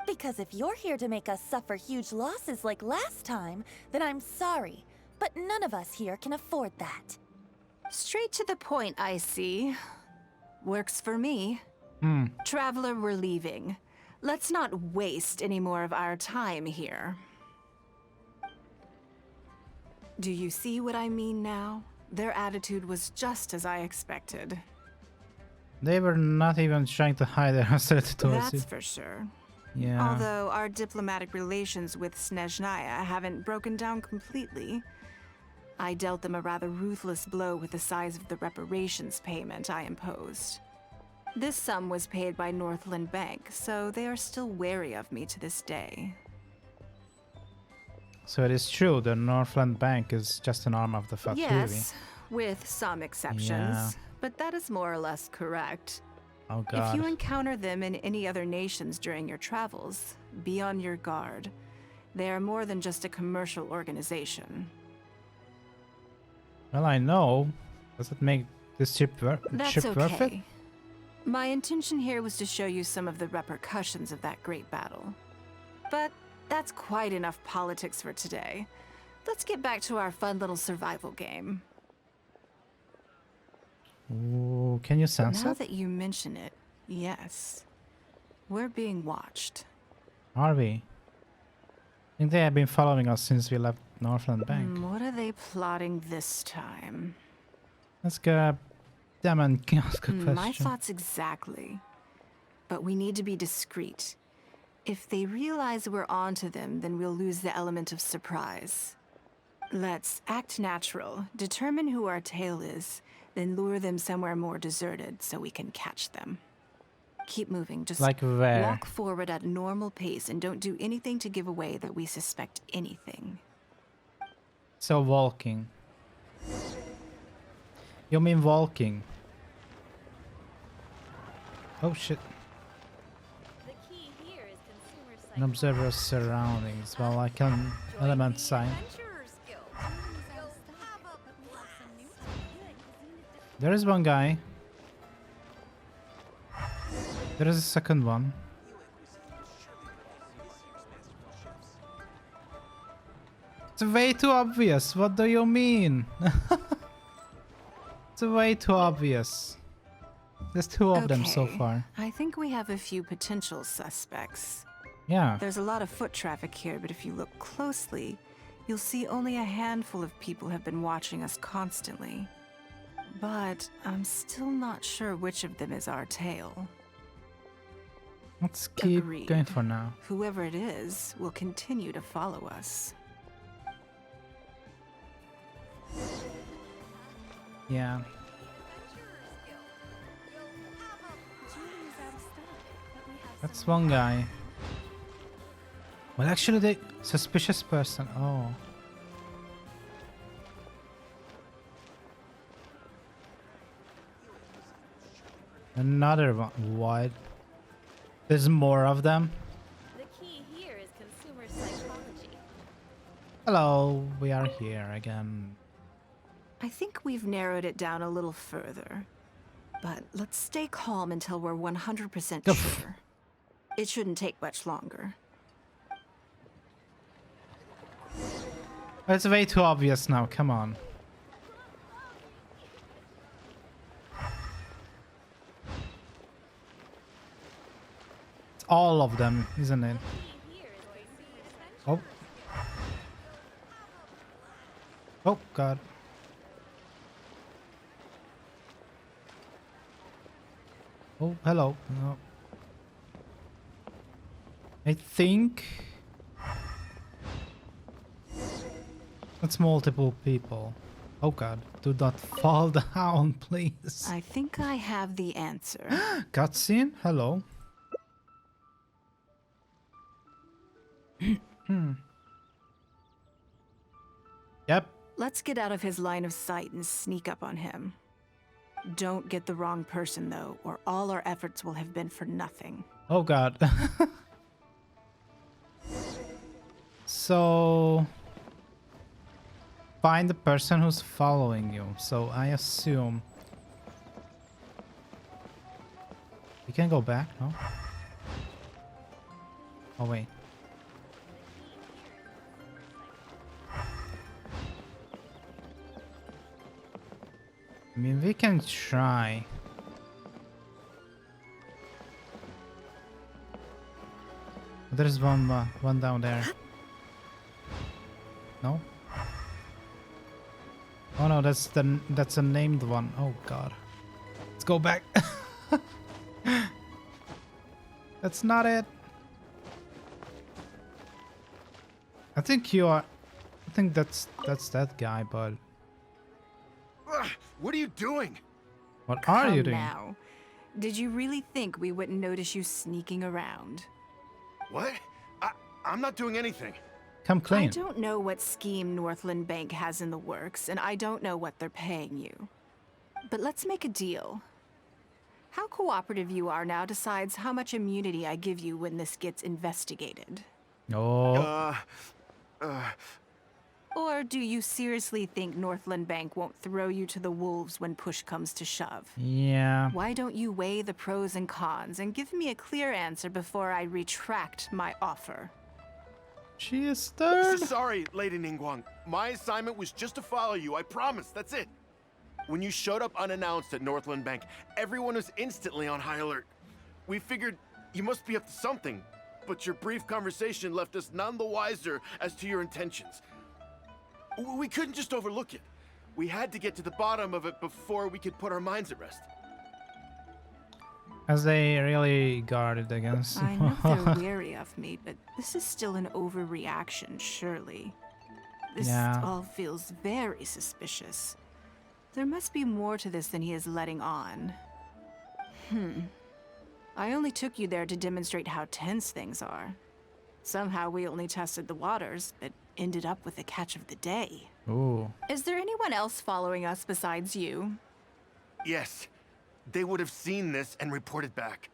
Because if you're here to make us suffer huge losses like last time, then I'm sorry, but none of us here can afford that. Straight to the point, I see. Works for me. Hmm. Traveler, we're leaving. Let's not waste any more of our time here. Do you see what I mean now? Their attitude was just as I expected. They were not even trying to hide their hostility towards you. That's for sure. Yeah. Although our diplomatic relations with Snezhnaya haven't broken down completely. I dealt them a rather ruthless blow with the size of the reparations payment I imposed. This sum was paid by Northland Bank, so they are still wary of me to this day. So it is true, the Northland Bank is just an arm of the Fatui. Yes, with some exceptions. Yeah. But that is more or less correct. Oh god. If you encounter them in any other nations during your travels, be on your guard. They are more than just a commercial organization. Well, I know. Does it make this trip That's worth it? okay. My intention here was to show you some of the repercussions of that great battle. But that's quite enough politics for today. Let's get back to our fun little survival game. Ooh, can you sense Now it? that you mention it, yes. We're being watched. Are we? I think they have been following us since we left Northland Bank. What are they plotting this time? Let's grab them and ask a question. My thoughts exactly. But we need to be discreet. If they realize we're onto them, then we'll lose the element of surprise. Let's act natural, determine who our tail is, then lure them somewhere more deserted so we can catch them. Keep moving, just like where? walk forward at a normal pace and don't do anything to give away that we suspect anything. So walking. You mean walking? Oh shit. An observer's surroundings. Well, I can element sign. There is one guy. There is a second one. It's way too obvious. What do you mean? It's way too obvious. There's two of them so far. I think we have a few potential suspects. Yeah. There's a lot of foot traffic here, but if you look closely, you'll see only a handful of people have been watching us constantly. But I'm still not sure which of them is our tail. Let's keep Agreed. going for now. Whoever it is will continue to follow us. Yeah. That's one guy. Well, actually, the suspicious person. Oh. Another one. What? There's more of them? The key here is consumer psychology. Hello, we are here again. I think we've narrowed it down a little further. But let's stay calm until we're 100% sure. It shouldn't take much longer. It's way too obvious now, come on. It's all of them, isn't it? Oh. Oh, God. Oh, hello. No. I think that's multiple people. Oh god, do not fall down, please. I think I have the answer. Cutscene? Hello. Yep. Let's get out of his line of sight and sneak up on him. Don't get the wrong person, though, or all our efforts will have been for nothing. Oh god. So find the person who's following you, so I assume you can go back, no? Oh wait. I mean, we can try. There's one down there. No? Oh no, that's a named one. Oh god. Let's go back. That's not it. I think you are. I think that's that guy, but What are you doing? what are you Come doing? now. Did you really think we wouldn't notice you sneaking around? What? I'm not doing anything. Come I clean. don't know what scheme Northland Bank has in the works, and I don't know what they're paying you. But let's make a deal. How cooperative you are now decides how much immunity I give you when this gets investigated. Oh. Or do you seriously think Northland Bank won't throw you to the wolves when push comes to shove? Yeah. Why don't you weigh the pros and cons and give me a clear answer before I retract my offer? She is stern. Sorry, Lady Ningguang. My assignment was just to follow you, I promise, that's it. When you showed up unannounced at Northland Bank, everyone was instantly on high alert. We figured you must be up to something, but your brief conversation left us none the wiser as to your intentions. We couldn't just overlook it. We had to get to the bottom of it before we could put our minds at rest. As they really guarded against. I know they're wary of me, but this is still an overreaction, surely. This Yeah. all feels very suspicious. There must be more to this than he is letting on. I only took you there to demonstrate how tense things are. Somehow we only tested the waters, but ended up with the catch of the day. Ooh. Is there anyone else following us besides you? Yes, they would have seen this and reported back.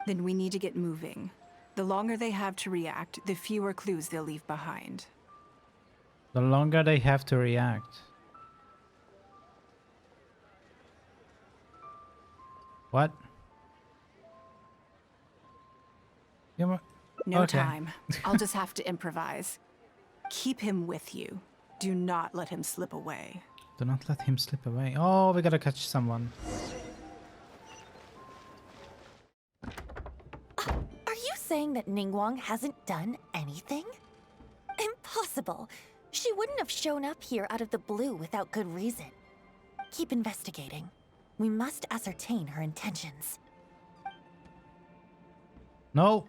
Then we need to get moving. The longer they have to react, the fewer clues they'll leave behind. The longer they have to react. What? No Okay. time. I'll just have to improvise. Keep him with you. Do not let him slip away. Do not let him slip away. Oh, we gotta catch someone. Are you saying that Ningguang hasn't done anything? Impossible. She wouldn't have shown up here out of the blue without good reason. Keep investigating. We must ascertain her intentions. No,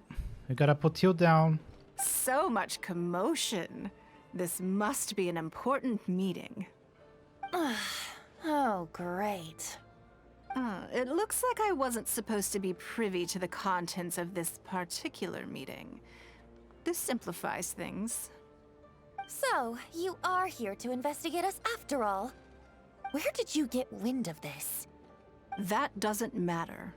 we gotta put you down. So much commotion. This must be an important meeting. Oh, great. It looks like I wasn't supposed to be privy to the contents of this particular meeting. This simplifies things. So, you are here to investigate us after all. Where did you get wind of this? That doesn't matter.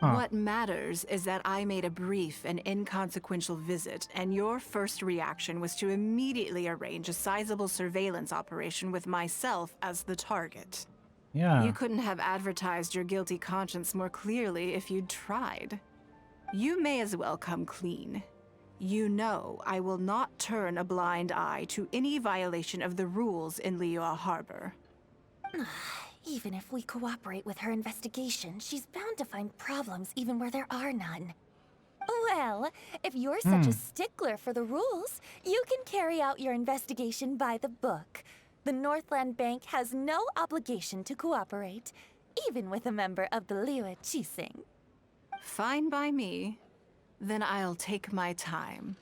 Huh. What matters is that I made a brief and inconsequential visit, and your first reaction was to immediately arrange a sizable surveillance operation with myself as the target. Yeah. You couldn't have advertised your guilty conscience more clearly if you'd tried. You may as well come clean. You know I will not turn a blind eye to any violation of the rules in Liyue Harbor. Even if we cooperate with her investigation, she's bound to find problems even where there are none. Well, if you're such a stickler for the rules, you can carry out your investigation by the book. The Northland Bank has no obligation to cooperate, even with a member of the Liyue Qixing. Fine by me. Then I'll take my time.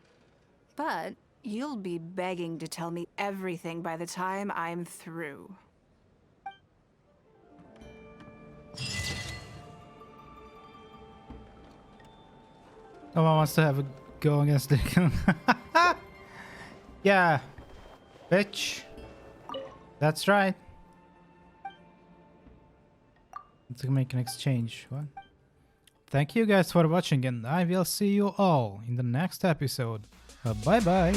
But you'll be begging to tell me everything by the time I'm through. No one wants to have a go against the Yeah, bitch. That's right. Let's make an exchange. What? Thank you guys for watching, and I will see you all in the next episode. Bye bye.